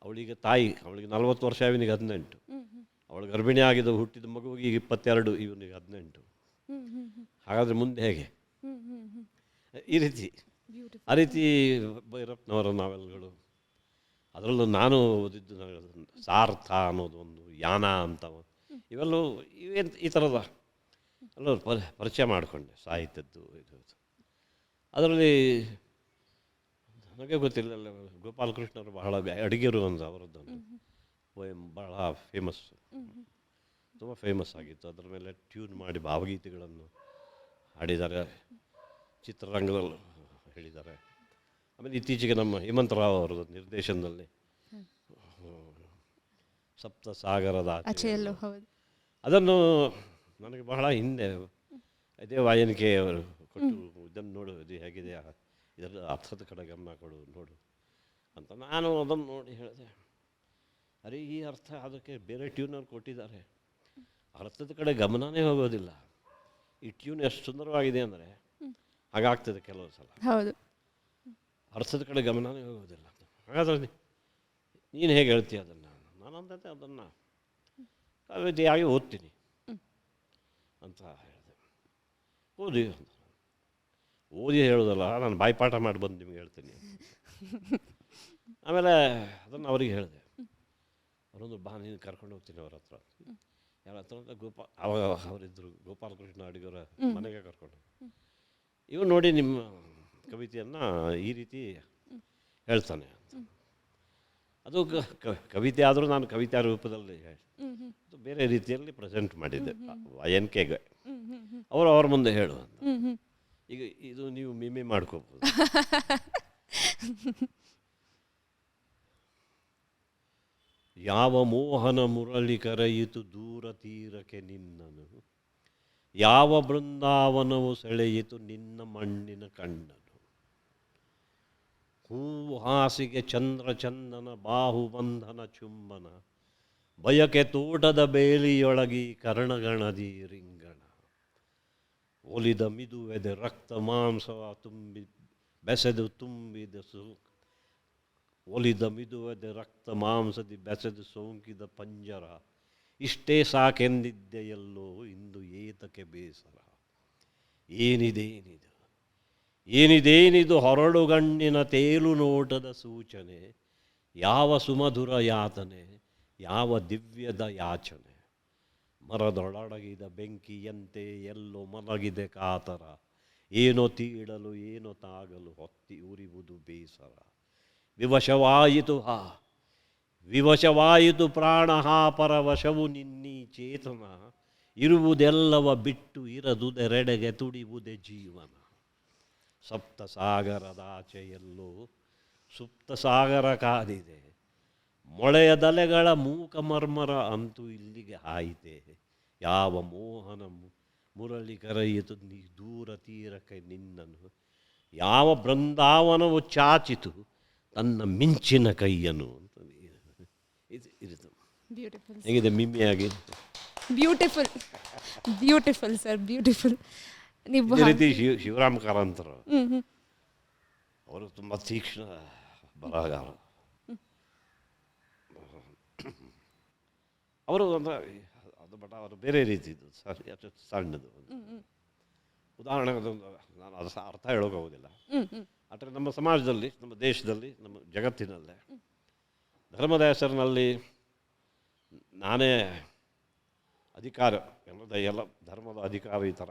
ಅವಳಿಗೆ ತಾಯಿ, ಅವಳಿಗೆ 40 ವರ್ಷ, ಇವನಿಗೆ 18. ಅವಳು ಗರ್ಭಿಣಿ ಆಗಿದ್ದು, ಹುಟ್ಟಿದ ಮಗುವಿಗೆ 22, ಇವನಿಗೆ 18. ಹಾಗಾದರೆ ಮುಂದೆ ಹೇಗೆ? ಈ ರೀತಿ, ಆ ರೀತಿ ಭೈರಪ್ಪನವರ ನಾವೆಲ್ಗಳು. ಅದರಲ್ಲೂ ನಾನು ಓದಿದ್ದು ಸಾರ್ಥ ಅನ್ನೋದು ಒಂದು, ಯಾನ ಅಂತ, ಇವೆಲ್ಲೂ ಈ ಥರದ ಎಲ್ಲ ಪರಿಚಯ ಮಾಡಿಕೊಂಡೆ ಸಾಹಿತ್ಯದ್ದು. ಇದು ಅದರಲ್ಲಿ ನನಗೆ ಗೊತ್ತಿಲ್ಲ, ಗೋಪಾಲಕೃಷ್ಣರು ಬಹಳ ಅಡಿಗೆರು ಅಂತ ಅವರದ್ದೊಂದು ಪೋಯಮ್ ಬಹಳ ಫೇಮಸ್, ತುಂಬ ಫೇಮಸ್ ಆಗಿತ್ತು. ಅದರ ಮೇಲೆ ಟ್ಯೂನ್ ಮಾಡಿ ಭಾವಗೀತೆಗಳನ್ನು ಹಾಡಿದ್ದಾರೆ, ಚಿತ್ರರಂಗದಲ್ಲೂ ಹೇಳಿದ್ದಾರೆ. ಆಮೇಲೆ ಇತ್ತೀಚೆಗೆ ನಮ್ಮ ಹೇಮಂತರಾವ್ ಅವರ ನಿರ್ದೇಶನದಲ್ಲಿ ಸಪ್ತ ಸಾಗರದ ಆಚೆಯಲ್ಲೂ, ಅದನ್ನು ನನಗೆ ಬಹಳ ಹಿಂದೆ ಇದೇ ವಾಯನಿಕೆ ಅವರು ಕೊಟ್ಟು, ಇದನ್ನು ನೋಡು, ಇದು ಹೇಗಿದೆ, ಇದರ ಅರ್ಥದ ಕಡೆ ಗಮನ ಕೊಡು, ನೋಡು ಅಂತ. ನಾನು ಅದನ್ನು ನೋಡಿ ಹೇಳಿದೆ, ಅರೆ ಈ ಅರ್ಥ ಅದಕ್ಕೆ ಬೇರೆ ಟ್ಯೂನವ್ರು ಕೊಟ್ಟಿದ್ದಾರೆ, ಅರ್ಥದ ಕಡೆ ಗಮನನೇ ಹೋಗೋದಿಲ್ಲ. ಈ ಟ್ಯೂನ್ ಎಷ್ಟು ಸುಂದರವಾಗಿದೆ ಅಂದರೆ ಹಾಗಾಗ್ತದೆ ಕೆಲವು ಸಲ, ಹೌದು, ಅರ್ಥದ ಕಡೆ ಗಮನನೇ ಹೋಗೋದಿಲ್ಲ. ಹಾಗಾದ್ರೆ ನೀನು ಹೇಗೆ ಹೇಳ್ತೀಯ ಅದನ್ನು? ನಾನು ಅಂತೆ ಅದನ್ನು ಕವಿತೆಯಾಗಿ ಓದ್ತೀನಿ ಅಂತ ಹೇಳಿದೆ. ಓದಿ ಹೇಳೋದಲ್ಲ, ನಾನು ಬಾಯ್ಪಾಠ ಮಾಡಿ ಬಂದು ನಿಮ್ಗೆ ಹೇಳ್ತೀನಿ. ಆಮೇಲೆ ಅದನ್ನು ಅವರಿಗೆ ಹೇಳಿದೆ. ಅವರೊಂದು ನೀನು ಕರ್ಕೊಂಡು ಹೋಗ್ತೀನಿ ಅವ್ರ ಹತ್ರ. ಯಾರ ಹತ್ರ ಅಂತ ಅವಾಗ ಅವರಿದ್ದರು, ಗೋಪಾಲಕೃಷ್ಣ ಅಡಿಗರ ಮನೆಗೆ ಕರ್ಕೊಂಡು. ಇವು ನೋಡಿ ನಿಮ್ಮ ಕವಿತೆಯನ್ನು ಈ ರೀತಿ ಹೇಳ್ತಾನೆ ಅಂತ. ಅದು ಕವಿತೆ ಆದರೂ ನಾನು ಕವಿತಾ ರೂಪದಲ್ಲಿ ಅದು ಬೇರೆ ರೀತಿಯಲ್ಲಿ ಪ್ರೆಸೆಂಟ್ ಮಾಡಿದ್ದೆ ವಾಯನ್ಕೆಗೆ. ಅವರು ಅವ್ರ ಮುಂದೆ ಹೇಳು ಅಂತ. ಈಗ ಇದು ನೀವು ಮಿಮಿ ಮಾಡ್ಕೋಬೋದು. ಯಾವ ಮೋಹನ ಮುರಳಿ ಕರೆಯಿತು ದೂರ ತೀರಕ್ಕೆ ನಿನ್ನನು, ಯಾವ ಬೃಂದಾವನವು ಸೆಳೆಯಿತು ನಿನ್ನ ಮಣ್ಣಿನ ಕಣ್ಣನು. ಹೂವು ಹಾಸಿಗೆ ಚಂದ್ರ ಚಂದನ ಬಾಹುಬಂಧನ ಚುಂಬನ, ಬಯಕೆ ತೋಟದ ಬೇಲಿಯೊಳಗಿ ಕರ್ಣಗಣದಿ ರಿಂಗಣ. ಒಲಿದ ಮಿದುವೆದೆ ರಕ್ತ ಮಾಂಸವ ತುಂಬಿ ಬೆಸೆದು ತುಂಬಿದ ಒಲಿದ ಮಿದುವೆದೆ ರಕ್ತ ಮಾಂಸದಿ ಬೆಸೆದು ಸೋಂಕಿದ ಪಂಜರ. ಇಷ್ಟೇ ಸಾಕೆಂದಿದ್ದೆಯಲ್ಲೋ ಇಂದು ಏತಕ್ಕೆ ಬೇಸರ. ಏನಿದೇನಿದು ಹೊರಳುಗಣ್ಣಿನ ತೇಲು ನೋಟದ ಸೂಚನೆ. ಯಾವ ಸುಮಧುರ ಯಾತನೆ, ಯಾವ ದಿವ್ಯದ ಯಾಚನೆ. ಮರದೊಳಡಗಿದ ಬೆಂಕಿಯಂತೆ ಎಲ್ಲೋ ಮಲಗಿದೆ ಕಾತರ. ಏನೋ ತೀಡಲು ಏನೋ ತಾಗಲು ಹೊತ್ತಿ ಉರಿವುದು ಬೇಸರ. ವಿವಶವಾಯಿತು ಪ್ರಾಣ ಪರವಶವು ನಿನ್ನೀ ಚೇತನ. ಇರುವುದೆಲ್ಲವ ಬಿಟ್ಟು ಇರದುದೆರೆಡೆಗೆ ತುಡಿವುದೇ ಜೀವನ. ಸಪ್ತ ಸಾಗರದಾಚೆಯಲ್ಲೋ ಸುಪ್ತ ಸಾಗರ ಕಾದಿದೆ. ಮೊಳೆಯದಲೆಗಳ ಮೂಕ ಮರ್ಮರ ಅಂತೂ ಇಲ್ಲಿಗೆ ಆಯಿತೆ. ಯಾವ ಮೋಹನ ಮುರಳಿ ಕರೆಯಿತು ನೀ ದೂರ ತೀರಕ್ಕೆ ನಿನ್ನನು. ಯಾವ ಬೃಂದಾವನವು ಚಾಚಿತು ತನ್ನ ಮಿಂಚಿನ ಕೈಯನ್ನು ಅಂತ ಇರಿತು. ಹೇಗಿದೆ ಮಿಮ್ಮಿಯಾಗಿ? Beautiful beautiful sir, beautiful. ಈ ರೀತಿ ಶಿವರಾಮ್ ಕಾರಂತರು ಅವರು ತುಂಬ ತೀಕ್ಷ್ಣ ಬರಹಗಾರ. ಅವರು ಅಂದರೆ ಅದು ಬಟ್ ಅವರು ಬೇರೆ ರೀತಿದು ಸಣ್ಣದು. ಉದಾಹರಣೆಗೆ ಅದೊಂದು, ನಾನು ಅದು ಅರ್ಥ ಹೇಳೋಕ್ಕಾಗೋದಿಲ್ಲ. ಆದರೆ ನಮ್ಮ ಸಮಾಜದಲ್ಲಿ, ನಮ್ಮ ದೇಶದಲ್ಲಿ, ನಮ್ಮ ಜಗತ್ತಿನಲ್ಲೇ ಧರ್ಮದ ಹೆಸರಿನಲ್ಲಿ ನಾನೇ ಅಧಿಕಾರ ಎಲ್ಲ ಧರ್ಮದ ಅಧಿಕಾರ ಈ ಥರ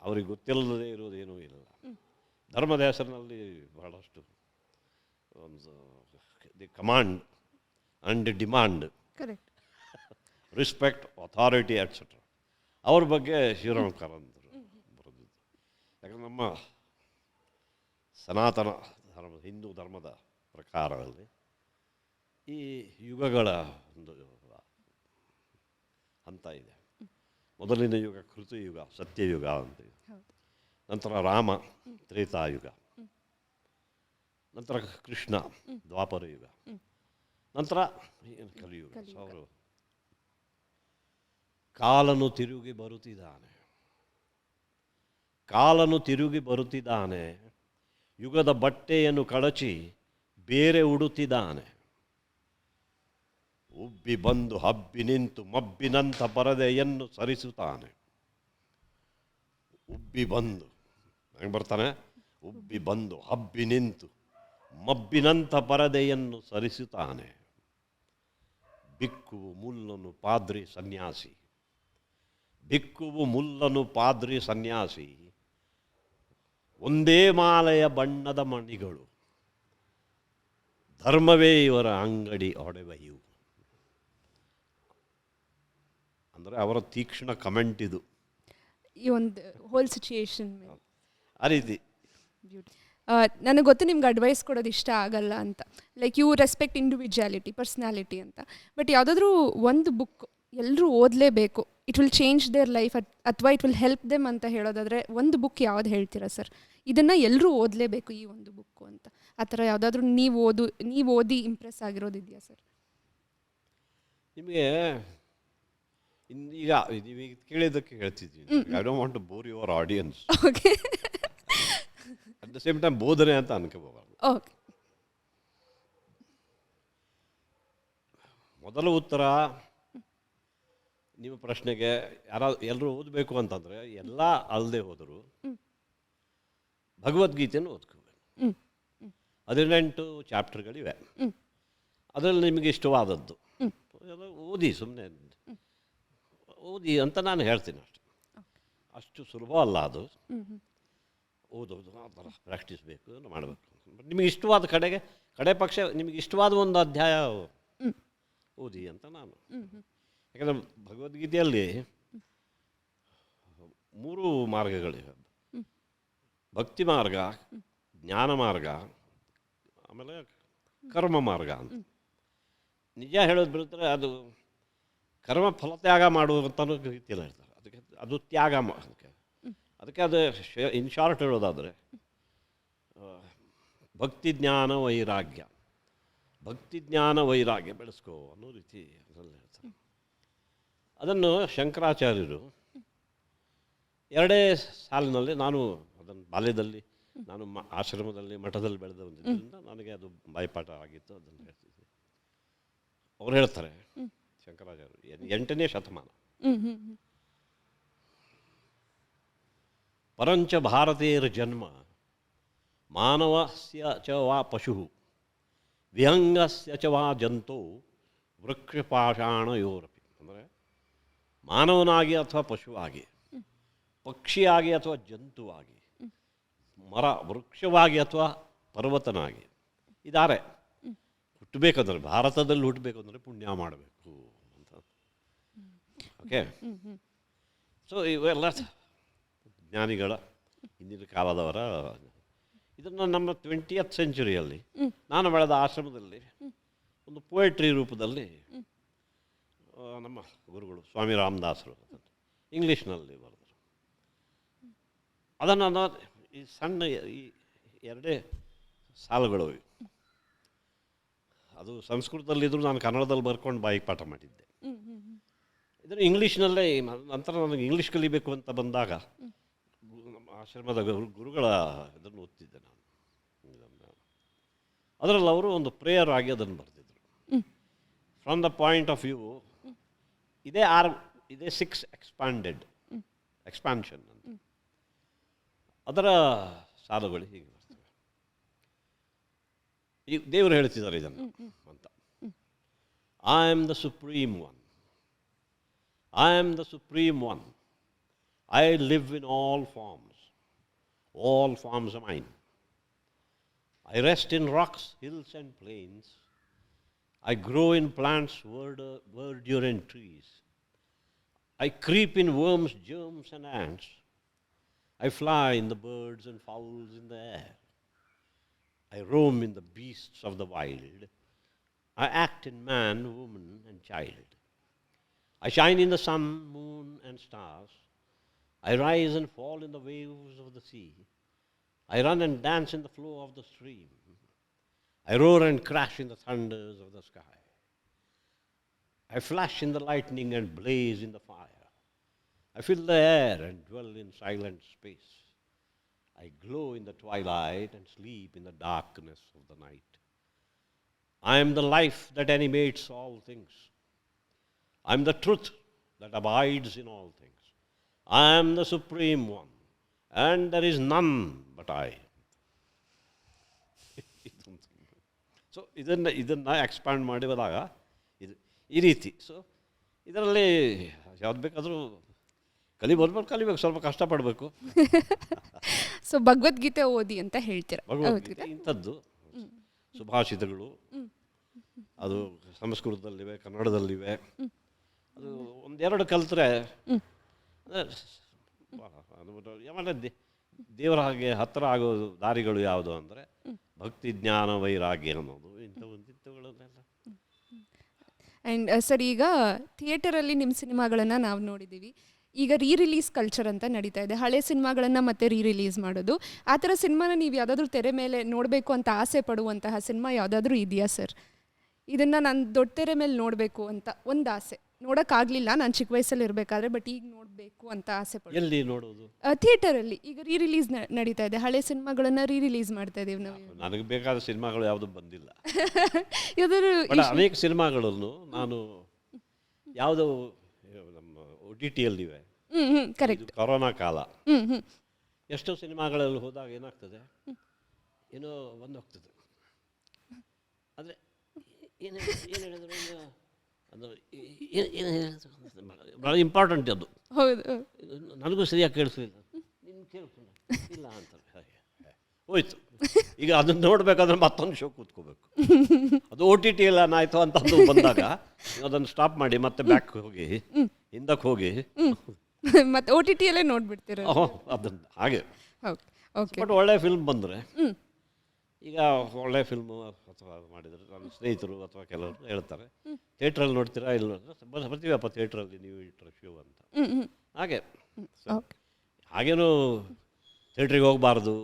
ಅವ್ರಿಗೆ ಗೊತ್ತಿಲ್ಲದೇ ಇರೋದೇನೂ ಇಲ್ಲ. ಧರ್ಮದ ಹೆಸರಿನಲ್ಲಿ ಬಹಳಷ್ಟು ಒಂದು the command and demand, correct. Respect, authority et cetera. ಅವ್ರ ಬಗ್ಗೆ ಶಿವರಾಮ್ ಕಾರಂತರು ಬರೆದಿದ್ದು. ಯಾಕಂದ್ರೆ ನಮ್ಮ ಸನಾತನ ಧರ್ಮ, ಹಿಂದೂ ಧರ್ಮದ ಪ್ರಕಾರದಲ್ಲಿ ಈ ಯುಗಗಳ ಒಂದು ಹಂತ ಇದೆ. ಮೊದಲಿನ ಯುಗ ಕೃತಯುಗ, ಸತ್ಯಯುಗ ಅಂತೀವಿ. ನಂತರ ರಾಮ, ತ್ರೇತಾಯುಗ. ನಂತರ ಕೃಷ್ಣ, ದ್ವಾಪರ ಯುಗ. ನಂತರ ಕಲಿಯುಗ. ಅವರು ಕಾಲನು ತಿರುಗಿ ಬರುತ್ತಿದ್ದಾನೆ, ಕಾಲನು ತಿರುಗಿ ಬರುತ್ತಿದ್ದಾನೆ, ಯುಗದ ಬಟ್ಟೆಯನ್ನು ಕಳಚಿ ಬೇರೆ ಉಡುತ್ತಿದ್ದಾನೆ. ಉಬ್ಬಿ ಬಂದು ಹಬ್ಬಿ ನಿಂತು ಮಬ್ಬಿನಂಥ ಪರದೆಯನ್ನು ಸರಿಸುತ್ತಾನೆ. ಉಬ್ಬಿ ಬಂದು ಹೆಂಗೆ ಬರ್ತಾನೆ? ಉಬ್ಬಿ ಬಂದು ಹಬ್ಬಿ ನಿಂತು ಮಬ್ಬಿನಂಥ ಪರದೆಯನ್ನು ಸರಿಸುತ್ತಾನೆ. ಬಿಕ್ಕುವು ಮುಲ್ಲನು ಪಾದ್ರಿ ಸನ್ಯಾಸಿ, ಬಿಕ್ಕುವು ಮುಲ್ಲನು ಪಾದ್ರಿ ಸನ್ಯಾಸಿ, ಒಂದೇ ಮಾಲೆಯ ಬಣ್ಣದ ಮಣಿಗಳು, ಧರ್ಮವೇ ಇವರ ಅಂಗಡಿ ಒಡೆವೆಯು. ಅಂದರೆ ಅವರ ತೀಕ್ಷ್ಣ ಕಮೆಂಟ್ ಇದು, ಈ ಒಂದು ಹೋಲ್ ಸಿಚುಯೇಷನ್ ಮೇಲೆ. ಆ ರೀತಿ. ನನಗೆ ಗೊತ್ತು ನಿಮ್ಗೆ ಅಡ್ವೈಸ್ ಕೊಡೋದು ಇಷ್ಟ ಆಗಲ್ಲ ಅಂತ, like you respect individuality, personality ಅಂತ. ಬಟ್ ಯಾವುದಾದ್ರೂ ಒಂದು ಬುಕ್ ಎಲ್ಲರೂ ಓದಲೇಬೇಕು, it will change their life, ಅಥವಾ ಇಟ್ ವಿಲ್ ಹೆಲ್ಪ್ ದೆಮ್ ಅಂತ ಹೇಳೋದಾದರೆ ಒಂದು ಬುಕ್ ಯಾವ್ದು ಹೇಳ್ತೀರಾ ಸರ್? ಇದನ್ನು ಎಲ್ಲರೂ ಓದಲೇಬೇಕು ಈ ಒಂದು ಬುಕ್ಕು ಅಂತ. ಆ ಥರ ಯಾವುದಾದ್ರೂ ನೀವು ಓದಿ ಇಂಪ್ರೆಸ್ ಆಗಿರೋದಿದೆಯಾ ಸರ್? ನಿಮಗೆ ಈಗ ನೀವೀಗ ಕೇಳಿದ್ದಕ್ಕೆ ಹೇಳ್ತಿದ್ದೀನಿ. I don't want to bore your audience. Okay. At the same time ಬೋಧನೆ ಅಂತ ಅನ್ಕೋಬಾರ್ದು. ಓಕೆ. ಮೊದಲ ಉತ್ತರ ನಿಮ್ಮ ಪ್ರಶ್ನೆಗೆ, ಎಲ್ಲರೂ ಓದಬೇಕು ಅಂತಂದರೆ ಎಲ್ಲ ಅಲ್ಲದೆ ಹೋದರು ಭಗವದ್ಗೀತೆಯನ್ನು ಓದ್ಕೋಬೇಕು. 18 ಚಾಪ್ಟರ್ಗಳಿವೆ. ಅದರಲ್ಲಿ ನಿಮಗೆ ಇಷ್ಟವಾದದ್ದು ಎಲ್ಲ ಓದಿ, ಸುಮ್ಮನೆ ಓದಿ ಅಂತ ನಾನು ಹೇಳ್ತೀನಿ ಅಷ್ಟೆ. ಅಷ್ಟು ಸುಲಭ ಅಲ್ಲ ಅದು ಓದೋದು, ಆ ಥರ ಪ್ರಾಕ್ಟೀಸ್ ಬೇಕು, ಮಾಡಬೇಕು. ನಿಮಗೆ ಇಷ್ಟವಾದ ಕಡೆ ಪಕ್ಷ ನಿಮಗೆ ಇಷ್ಟವಾದ ಒಂದು ಅಧ್ಯಾಯ ಓದಿ ಅಂತ ನಾನು. ಯಾಕಂದರೆ ಭಗವದ್ಗೀತೆಯಲ್ಲಿ 3 ಮಾರ್ಗಗಳಿವೆ: ಭಕ್ತಿ ಮಾರ್ಗ, ಜ್ಞಾನ ಮಾರ್ಗ, ಆಮೇಲೆ ಕರ್ಮ ಮಾರ್ಗ ಅಂತ. ನಿಜ ಹೇಳೋದು ಬಿಡುತ್ತಾರೆ, ಅದು ಕರ್ಮ ಫಲತ್ಯಾಗ ಮಾಡುವಂತನೂ ರೀತಿಯಲ್ಲಿ ಹೇಳ್ತಾರೆ. ಅದು ತ್ಯಾಗ ಅದಕ್ಕೆ ಅದು ಇನ್ ಶಾರ್ಟ್ ಹೇಳೋದಾದರೆ ಭಕ್ತಿ ಜ್ಞಾನ ವೈರಾಗ್ಯ, ಭಕ್ತಿ ಜ್ಞಾನ ವೈರಾಗ್ಯ ಬೆಳೆಸ್ಕೋ ಅನ್ನೋ ರೀತಿ ಅದರಲ್ಲಿ ಹೇಳ್ತಾರೆ. ಅದನ್ನು ಶಂಕರಾಚಾರ್ಯರು 2 ಸಾಲಿನಲ್ಲಿ, ನಾನು ಅದನ್ನು ಬಾಲ್ಯದಲ್ಲಿ ನಾನು ಆಶ್ರಮದಲ್ಲಿ ಮಠದಲ್ಲಿ ಬೆಳೆದವನಿದ್ದರಿಂದ ನನಗೆ ಅದು ಬಾಯ್ಪಾಠ ಆಗಿತ್ತು, ಅದನ್ನು ಹೇಳ್ತಿದ್ದೆ. ಅವ್ರು ಹೇಳ್ತಾರೆ, ಶಂಕರಾಚಾರ್ಯರು 8ನೇ ಶತಮಾನ, ಪರಂಚ ಭಾರತೀಯರ ಜನ್ಮ ಮಾನವಸ್ಯ ಚ ವಾ ಪಶು ವಿಹಂಗಸ್ಯ ಚ ವಾ ಜಂತು ವೃಕ್ಷಪಾಷಾಣಯೋರಪಿ. ಅಂದರೆ ಮಾನವನಾಗಿ ಅಥವಾ ಪಶುವಾಗಿ, ಪಕ್ಷಿಯಾಗಿ ಅಥವಾ ಜಂತುವಾಗಿ, ಮರ ವೃಕ್ಷವಾಗಿ ಅಥವಾ ಪರ್ವತನಾಗಿ ಇದ್ದಾರೆ. ಹುಟ್ಟಬೇಕಂದ್ರೆ, ಭಾರತದಲ್ಲಿ ಹುಟ್ಟಬೇಕಂದ್ರೆ ಪುಣ್ಯ ಮಾಡಬೇಕು ಅಂತ. ಓಕೆ. ಸೊ ಇವೆಲ್ಲ ಜ್ಞಾನಿಗಳ, ಹಿಂದಿನ ಕಾಲದವರ. ಇದನ್ನು ನಮ್ಮ 20th ಸೆಂಚುರಿಯಲ್ಲಿ ನಾನು ಬೆಳೆದ ಆಶ್ರಮದಲ್ಲಿ ಒಂದು ಪೋಯಟ್ರಿ ರೂಪದಲ್ಲಿ ನಮ್ಮ ಗುರುಗಳು ಸ್ವಾಮಿ ರಾಮದಾಸರು ಇಂಗ್ಲೀಷ್ನಲ್ಲಿ ಬರೆದರು. ಅದನ್ನು ನಾನು ಈ ಸಣ್ಣ ಈ 2 ಸಾಲುಗಳು, ಅದು ಸಂಸ್ಕೃತದಲ್ಲಿದ್ದರೂ ನಾನು ಕನ್ನಡದಲ್ಲಿ ಬರ್ಕೊಂಡು ಬಾಯಿಗೆ ಪಾಠ ಮಾಡಿದ್ದೆ. ಇದನ್ನು ಇಂಗ್ಲೀಷ್ನಲ್ಲೇ, ನಂತರ ನನಗೆ ಇಂಗ್ಲೀಷ್ ಕಲಿಬೇಕು ಅಂತ ಬಂದಾಗ ನಮ್ಮ ಆಶ್ರಮದ ಗುರುಗಳ ಇದನ್ನು ಓದ್ತಿದ್ದೆ ನಾನು. ಅದರಲ್ಲಿ ಅವರು ಒಂದು ಪ್ರೇಯರ್ ಆಗಿ ಅದನ್ನು ಬರೆದಿದ್ರು. From the point of view, ಇದೇ 6 ಎಕ್ಸ್ಪಾನ್ಷನ್ ಅಂತ. ಅದರ ಸಾಲುಗಳು ಹೀಗೆ ಬರ್ತವೆ. ಈ ದೇವರು ಹೇಳ್ತಿದ್ದಾರೆ ಇದನ್ನು ಅಂತ: I am the supreme one, I am the Supreme One. I live in all forms. All forms are mine. I rest in rocks, hills, and plains. I grow in plants, verdurant trees. I creep in worms, germs, and ants. I fly in the birds and fowls in the air. I roam in the beasts of the wild. I act in man, woman, and child. I shine in the sun, moon, and stars. I rise and fall in the waves of the sea. I run and dance in the flow of the stream. I roar and crash in the thunders of the sky. I flash in the lightning and blaze in the fire. I fill the air and dwell in silent space. I glow in the twilight and sleep in the darkness of the night. I am the life that animates all things. I am the truth that abides in all things. I am the Supreme One, and there is none but I. So ಇದನ್ನು expand ಮಾಡಿ ಹೋದಾಗ ಇದು ಈ ರೀತಿ. So ಇದರಲ್ಲಿ ಯಾವ್ದು ಬೇಕಾದರೂ ಕಲಿಬೇಕು, ಸ್ವಲ್ಪ ಕಷ್ಟಪಡಬೇಕು. ಸೊ ಭಗವದ್ಗೀತೆ ಓದಿ ಅಂತ ಹೇಳ್ತೀರಾ? ಭಗವದ್ಗೀತೆ ಇಂಥದ್ದು ಸುಭಾಷಿತಗಳು ಅದು ಸಂಸ್ಕೃತದಲ್ಲಿವೆ, ಕನ್ನಡದಲ್ಲಿವೆ. ಅದು ಒಂದೆರಡು ಕಲಿತ್ರೆ ಆಮೇಲೆ ದೇವರ ಹಾಗೆ ಹತ್ತಿರ ಆಗೋ ದಾರಿಗಳು ಯಾವುದು ಅಂದರೆ ಭಕ್ತಿ, ಜ್ಞಾನ, ವೈರಾಗ್ಯ ಅನ್ನೋದು ಇಂಥವುಗಳನ್ನೆಲ್ಲ. ಆ್ಯಂಡ್ ಸರ್, ಈಗ ಥಿಯೇಟರಲ್ಲಿ ನಿಮ್ಮ ಸಿನಿಮಾಗಳನ್ನು ನಾವು ನೋಡಿದ್ದೀವಿ. ಈಗ ರಿಲೀಸ್ ಕಲ್ಚರ್ ಅಂತ ನಡೀತಾ ಇದೆ. ಹಳೆ ಸಿನಿಮಾಗಳನ್ನು ಮತ್ತೆ ರಿಲೀಸ್ ಮಾಡೋದು. ಆ ಥರ ಸಿನಿಮಾನ ನೀವು ಯಾವುದಾದ್ರೂ ತೆರೆ ಮೇಲೆ ನೋಡಬೇಕು ಅಂತ ಆಸೆ ಪಡುವಂತಹ ಸಿನಿಮಾ ಯಾವುದಾದ್ರೂ ಇದೆಯಾ ಸರ್? ಇದನ್ನು ನಾನು ದೊಡ್ಡ ತೆರೆ ಮೇಲೆ ನೋಡಬೇಕು ಅಂತ ಒಂದು ಆಸೆ. ನೋಡೋಕ್ಕಾಗಲಿಲ್ಲ ನಾನು ಚಿಕ್ಕ ವಯಸ್ಸಲ್ಲಿ ಇರಬೇಕಾದ್ರೆ, ಬಟ್ ಈಗ ನೋಡಬೇಕು ಅಂತ ಆಸೆ ಪಡ್ತೀನಿ. ಎಲ್ಲಿ ನೋಡೋದು? ಥಿಯೇಟರಲ್ಲಿ ಈಗ ರಿಲೀಸ್ ನಡೀತಾ ಇದೆ. ಹಳೆ ಸಿನಿಮಾಗಳನ್ನು ರಿಲೀಸ್ ಮಾಡ್ತಾ ಇದ್ದೀವಿ ನಾವು. ನನಗೆ ಬೇಕಾದ ಸಿನಿಮಾಗಳು ಯಾವುದು ಬಂದಿಲ್ಲ. ಯಾವ್ದಾದ್ರು ಅನೇಕ ಸಿನಿಮಾಗಳನ್ನು ನಾನು ಯಾವುದು ನಮ್ಮ OTTಯಲ್ಲಿವೆ. ಕರೆಕ್ಟ್. ಕೊರೋನಾ ಕಾಲ ಎಷ್ಟೋ ಸಿನಿಮಾಗಳಲ್ಲಿ ಹೋದಾಗ ಏನಾಗ್ತದೆ, ಏನೋ ಬಂದು ಹೋಗ್ತದೆ. ಆದರೆ ಏನು ಹೇಳಿದ್ರು ಅಂದರೆ ಭಾಳ ಇಂಪಾರ್ಟೆಂಟ್ ಅದು. ಹೌದು, ನನಗೂ ಸರಿಯಾಗಿ ಕೇಳಿಸ್ಲಿಲ್ಲ, ನಿನ್ನ ಕೇಳಿಸ್ಕೊಂಡ ಇಲ್ಲ ಅಂತಾರೆ. ಹಾಗೆ ಹೋಯ್ತು. ಈಗ ಅದನ್ನು ನೋಡಬೇಕಾದ್ರೆ ಮತ್ತೊಂದು ಶೋ ಕೂತ್ಕೋಬೇಕು. ಅದು OTT ಎಲ್ಲ ಏನಾಯ್ತು ಅಂತ ಬಂದಾಗ ಅದನ್ನು ಸ್ಟಾಪ್ ಮಾಡಿ ಮತ್ತೆ ಬ್ಯಾಕ್ ಹೋಗಿ ಹಿಂದಕ್ಕೆ ಹೋಗಿ ಮತ್ತೆ OTTಯಲ್ಲೇ ನೋಡ್ಬಿಡ್ತೀರ ಅದನ್ನು. ಹಾಗೆ ಓಕೆ. ಬಟ್ ಒಳ್ಳೆ ಫಿಲ್ಮ್ ಬಂದರೆ, ಈಗ ಒಳ್ಳೆ ಫಿಲ್ಮು ಅಥವಾ ಮಾಡಿದರೆ ನನ್ನ ಸ್ನೇಹಿತರು ಅಥವಾ ಕೆಲವರು ಹೇಳ್ತಾರೆ, ಥಿಯೇಟ್ರಲ್ಲಿ ನೋಡ್ತೀರಾ ಇಲ್ಲ ಬರ್ತೀವಪ್ಪ ಥಿಯೇಟ್ರಲ್ಲಿ ನೀವು ಇಟ್ಟರೆ ಶೋ ಅಂತ. ಹಾಗೇನು ಥಿಯೇಟ್ರಿಗೆ ಹೋಗಬಾರ್ದು,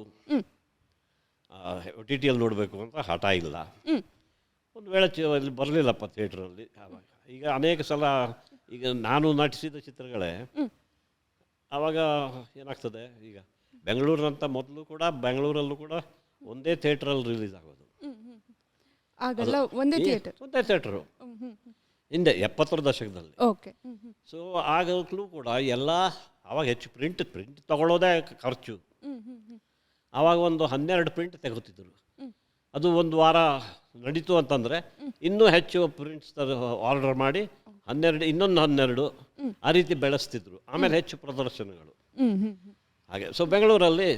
OTTಯಲ್ಲಿ ನೋಡಬೇಕು ಅಂತ ಹಠ ಇಲ್ಲ. ಒಂದು ವೇಳೆ ಇಲ್ಲಿ ಬರಲಿಲ್ಲಪ್ಪ ಥಿಯೇಟ್ರಲ್ಲಿ, ಈಗ ಅನೇಕ ಸಲ ಈಗ ನಾನು ನಟಿಸಿದ ಚಿತ್ರಗಳೇ ಆವಾಗ ಏನಾಗ್ತದೆ, ಈಗ ಬೆಂಗಳೂರಿನಂತ ಮೊದಲು ಕೂಡ ಬೆಂಗಳೂರಲ್ಲೂ ಕೂಡ ಒಂದೇ ಥಿಯೇಟ್ರಲ್ಲಿ ರಿಲೀಸ್ ಆಗೋದು. ಒಂದೇ ಥಿಯೇಟರು ಹಿಂದೆ 70ರ ದಶಕದಲ್ಲಿ. ಸೊ ಆಗಲೂ ಕೂಡ ಎಲ್ಲ ಆವಾಗ ಹೆಚ್ಚು ಪ್ರಿಂಟ್ ತಗೊಳ್ಳೋದೇ ಖರ್ಚು. ಆವಾಗ ಒಂದು 12 ಪ್ರಿಂಟ್ ತೆಗೋತಿದ್ರು. ಅದು ಒಂದು ವಾರ ನಡೀತು ಅಂತಂದರೆ ಇನ್ನೂ ಹೆಚ್ಚು ಪ್ರಿಂಟ್ಸ್ ಆರ್ಡರ್ ಮಾಡಿ 12 ಇನ್ನೊಂದು 12 ಆ ರೀತಿ ಬೆಳೆಸ್ತಿದ್ರು. ಆಮೇಲೆ ಹೆಚ್ಚು ಪ್ರದರ್ಶನಗಳು ಹಾಗೆ. ಸೊ ಬೆಂಗಳೂರಲ್ಲಿ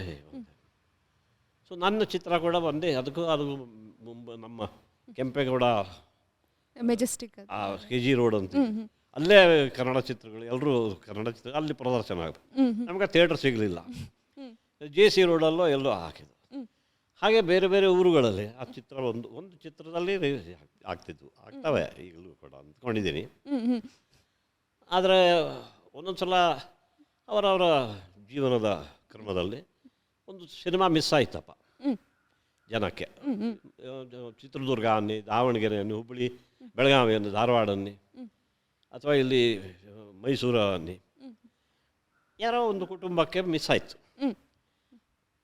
ಸೊ ನನ್ನ ಚಿತ್ರ ಕೂಡ ಬಂದೆ. ಅದಕ್ಕೂ ಅದು ನಮ್ಮ ಕೆಂಪೇಗೌಡ ಮೆಜೆಸ್ಟಿಕ್ KG ರೋಡ್ ಅಂತ, ಅಲ್ಲೇ ಕನ್ನಡ ಚಿತ್ರಗಳು ಎಲ್ಲರೂ ಕನ್ನಡ ಚಿತ್ರ ಅಲ್ಲಿ ಪ್ರದರ್ಶನ ಆಗುತ್ತೆ. ನಮಗೆ ಥಿಯೇಟರ್ ಸಿಗಲಿಲ್ಲ. JC ರೋಡಲ್ಲೋ ಎಲ್ಲೋ ಹಾಕಿದ್ರು. ಹಾಗೆ ಬೇರೆ ಬೇರೆ ಊರುಗಳಲ್ಲಿ ಆ ಚಿತ್ರ ಒಂದು ಚಿತ್ರದಲ್ಲಿ ಆಗ್ತವೆ ಈಗಲೂ ಕೂಡ ಅಂದ್ಕೊಂಡಿದ್ದೀನಿ. ಆದರೆ ಒಂದೊಂದು ಸಲ ಅವರವರ ಜೀವನದ ಕ್ರಮದಲ್ಲಿ ಒಂದು ಸಿನಿಮಾ ಮಿಸ್ ಆಯ್ತಪ್ಪ ಜನಕ್ಕೆ. ಚಿತ್ರದುರ್ಗ ಅನ್ನಿ, ದಾವಣಗೆರೆ ಅನ್ನಿ, ಹುಬ್ಬಳ್ಳಿ, ಬೆಳಗಾವಿ ಅನ್ನಿ, ಧಾರವಾಡ ಅನ್ನಿ, ಅಥವಾ ಇಲ್ಲಿ ಮೈಸೂರು ಅನ್ನಿ, ಯಾರೋ ಒಂದು ಕುಟುಂಬಕ್ಕೆ ಮಿಸ್ ಆಯಿತು.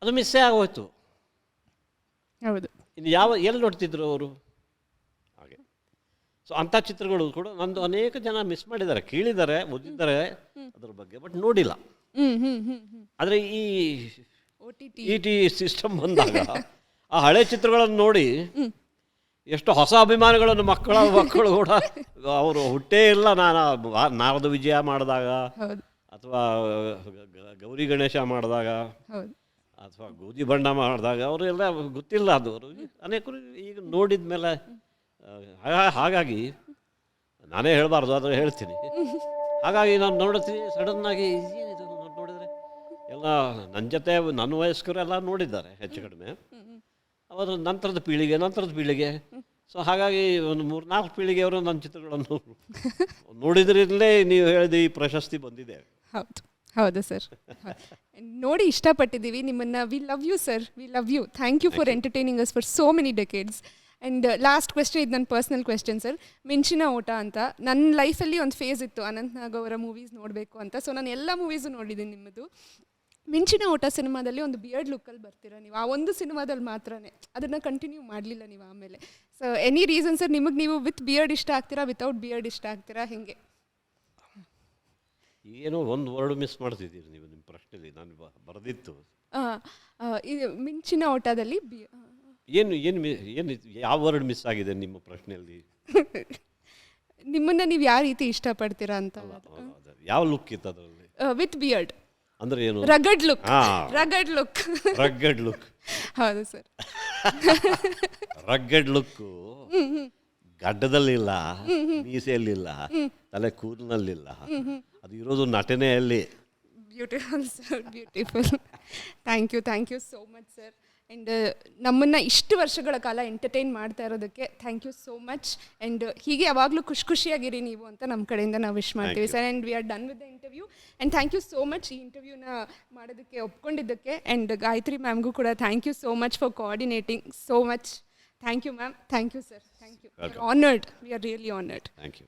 ಅದು ಮಿಸ್ಸೇ ಆಗೋಯ್ತು. ಹೌದು. ಇನ್ನು ಎಲ್ಲಿ ನೋಡ್ತಿದ್ರು ಅವರು ಹಾಗೆ. ಸೊ ಅಂಥ ಚಿತ್ರಗಳು ಕೂಡ ನಂದು ಅನೇಕ ಜನ ಮಿಸ್ ಮಾಡಿದ್ದಾರೆ, ಕೇಳಿದ್ದಾರೆ, ಓದಿದ್ದಾರೆ ಅದ್ರ ಬಗ್ಗೆ, ಬಟ್ ನೋಡಿಲ್ಲ. ಆದರೆ ಈ OTT ಸಿಸ್ಟಮ್ ಬಂದಾಗ ಆ ಹಳೆ ಚಿತ್ರಗಳನ್ನು ನೋಡಿ ಎಷ್ಟು ಹೊಸ ಅಭಿಮಾನಿಗಳನ್ನು ಮಕ್ಕಳು ಕೂಡ ಅವರು ಹುಟ್ಟೇ ಇಲ್ಲ. ನಾರದ ವಿಜಯ ಮಾಡಿದಾಗ ಹೌದು ಅಥವಾ ಗೌರಿ ಗಣೇಶ ಮಾಡಿದಾಗ ಹೌದು ಅಥವಾ ಗೋಧಿ ಬಣ್ಣ ಮಾಡಿದಾಗ ಅವರೆಲ್ಲ ಗೊತ್ತಿಲ್ಲ ಅದು. ಅವರು ಅನೇಕರು ಈಗ ನೋಡಿದ ಮೇಲೆ ಹಾಗಾಗಿ ನಾನೇ ಹೇಳಬಾರ್ದು ಆದರೆ ಹೇಳ್ತೀನಿ. ಹಾಗಾಗಿ ನಾನು ನೋಡ್ತೀನಿ ಸಡನ್ನಾಗಿ ಏನಿದು ನೋಡಿದರೆ ಎಲ್ಲ ನನ್ನ ಜೊತೆ ನನ್ನ ವಯಸ್ಕರೆಲ್ಲ ನೋಡಿದ್ದಾರೆ ಹೆಚ್ಚು ಕಡಿಮೆ. ಅವರ ನಂತರದ ಪೀಳಿಗೆ. ಸೊ ಹಾಗಾಗಿ ಒಂದು 3-4 ಪೀಳಿಗೆಯವರು ನನ್ನ ಚಿತ್ರಗಳನ್ನು ನೋಡಿದ್ರಲ್ಲೇ ನೀವು ಹೇಳಿದ ಈ ಪ್ರಶಸ್ತಿ ಬಂದಿದೆ. ಹೌದು ಸರ್. ನೋಡಿ ಇಷ್ಟಪಟ್ಟಿದ್ದೀವಿ ನಿಮ್ಮನ್ನು. We love you sir, we love you. Thank you for entertaining us for so many decades. And last question, ಇದು ನನ್ನ ಪರ್ಸ್ನಲ್ ಕ್ವೆಶ್ಚನ್ ಸರ್. ಮಿಂಚಿನ ಓಟ ಅಂತ ನನ್ನ ಲೈಫಲ್ಲಿ ಒಂದು ಫೇಸ್ ಇತ್ತು, ಅನಂತ್ ನಾಗ್ ಅವರ ಮೂವೀಸ್ ನೋಡಬೇಕು ಅಂತ. ಸೊ ನಾನು ಎಲ್ಲ ಮೂವೀಸು ನೋಡಿದ್ದೀನಿ ನಿಮ್ಮದು. ಮಿಂಚಿನ ಓಟ ಸಿನಿಮಾದಲ್ಲಿ ಒಂದು ಬಿಯರ್ಡ್ ಲುಕ್ಕಲ್ಲಿ ಬರ್ತೀರಾ ನೀವು, ಆ ಒಂದು ಸಿನಿಮಾದಲ್ಲಿ ಮಾತ್ರನೇ. ಅದನ್ನು ಕಂಟಿನ್ಯೂ ಮಾಡಲಿಲ್ಲ ನೀವು ಆಮೇಲೆ. ಸೊ ಎನಿ ರೀಸನ್ ಸರ್, ನಿಮಗೆ ನೀವು ವಿತ್ ಬಿಯರ್ಡ್ ಇಷ್ಟ ಆಗ್ತೀರಾ, ವಿತೌಟ್ ಬಿಯರ್ಡ್ ಇಷ್ಟ ಆಗ್ತೀರಾ, ಹೇಗೆ? ಏನೋ ಒಂದು ವರ್ಡ್ ಮಿಸ್ ಮಾಡ್ತಿದ್ದೀರಿ ನೀವು ನಿಮ್ಮ ಪ್ರಶ್ನೆಯಲ್ಲಿ. ನಾನು ಬರೆದಿತ್ತು ಇದು ಮಿಂಚಿನ ಓಟದಲ್ಲಿ ಏನು ಯಾವ ವರ್ಡ್ ಮಿಸ್ ಆಗಿದೆ ನಿಮ್ಮ ಪ್ರಶ್ನೆಯಲ್ಲಿ? ನಿಮ್ಮನ್ನು ನೀವು ಯಾವ ರೀತಿ ಇಷ್ಟಪಡ್ತೀರಾ ಅಂತ. ಯಾವ ಲುಕ್ ಇತ್ತು ಅದರಲ್ಲಿ? ವಿತ್ ಬಿಯರ್ಡ್ ಅಂದ್ರೆ ಏನು? Rugged look. ಹೌದು ಸರ್. ರಗ್ಗಡ್ ಲುಕ್ ಗಡ್ಡದಲ್ಲಿಲ್ಲ, ಮೀಸೆಯಲ್ಲಿಲ್ಲ, ತಲೆ ಕೂದಲಿನಲ್ಲಿಲ್ಲ. ಅದು ಇರೋದು ನಟನೆಯಲ್ಲಿ. Beautiful sir, beautiful. Thank you so much sir. And ನಮ್ಮನ್ನು ಇಷ್ಟು ವರ್ಷಗಳ ಕಾಲ ಎಂಟರ್ಟೈನ್ ಮಾಡ್ತಾ ಇರೋದಕ್ಕೆ thank you so much. And ಹೀಗೆ ಯಾವಾಗಲೂ ಖುಷಿಯಾಗಿರಿ ನೀವು ಅಂತ ನಮ್ಮ ಕಡೆಯಿಂದ ನಾವು ವಿಶ್ ಮಾಡ್ತೀವಿ sir. And we are done with the interview. And thank you so much ಈ ಇಂಟರ್ವ್ಯೂನ ಮಾಡೋದಕ್ಕೆ ಒಪ್ಕೊಂಡಿದ್ದಕ್ಕೆ. ಆ್ಯಂಡ್ ಗಾಯತ್ರಿ ಮ್ಯಾಮ್ಗೂ ಕೂಡ thank you so much for coordinating so much. Thank you ma'am. Thank you sir. Thank you. We are honoured. We are really honoured. Thank you.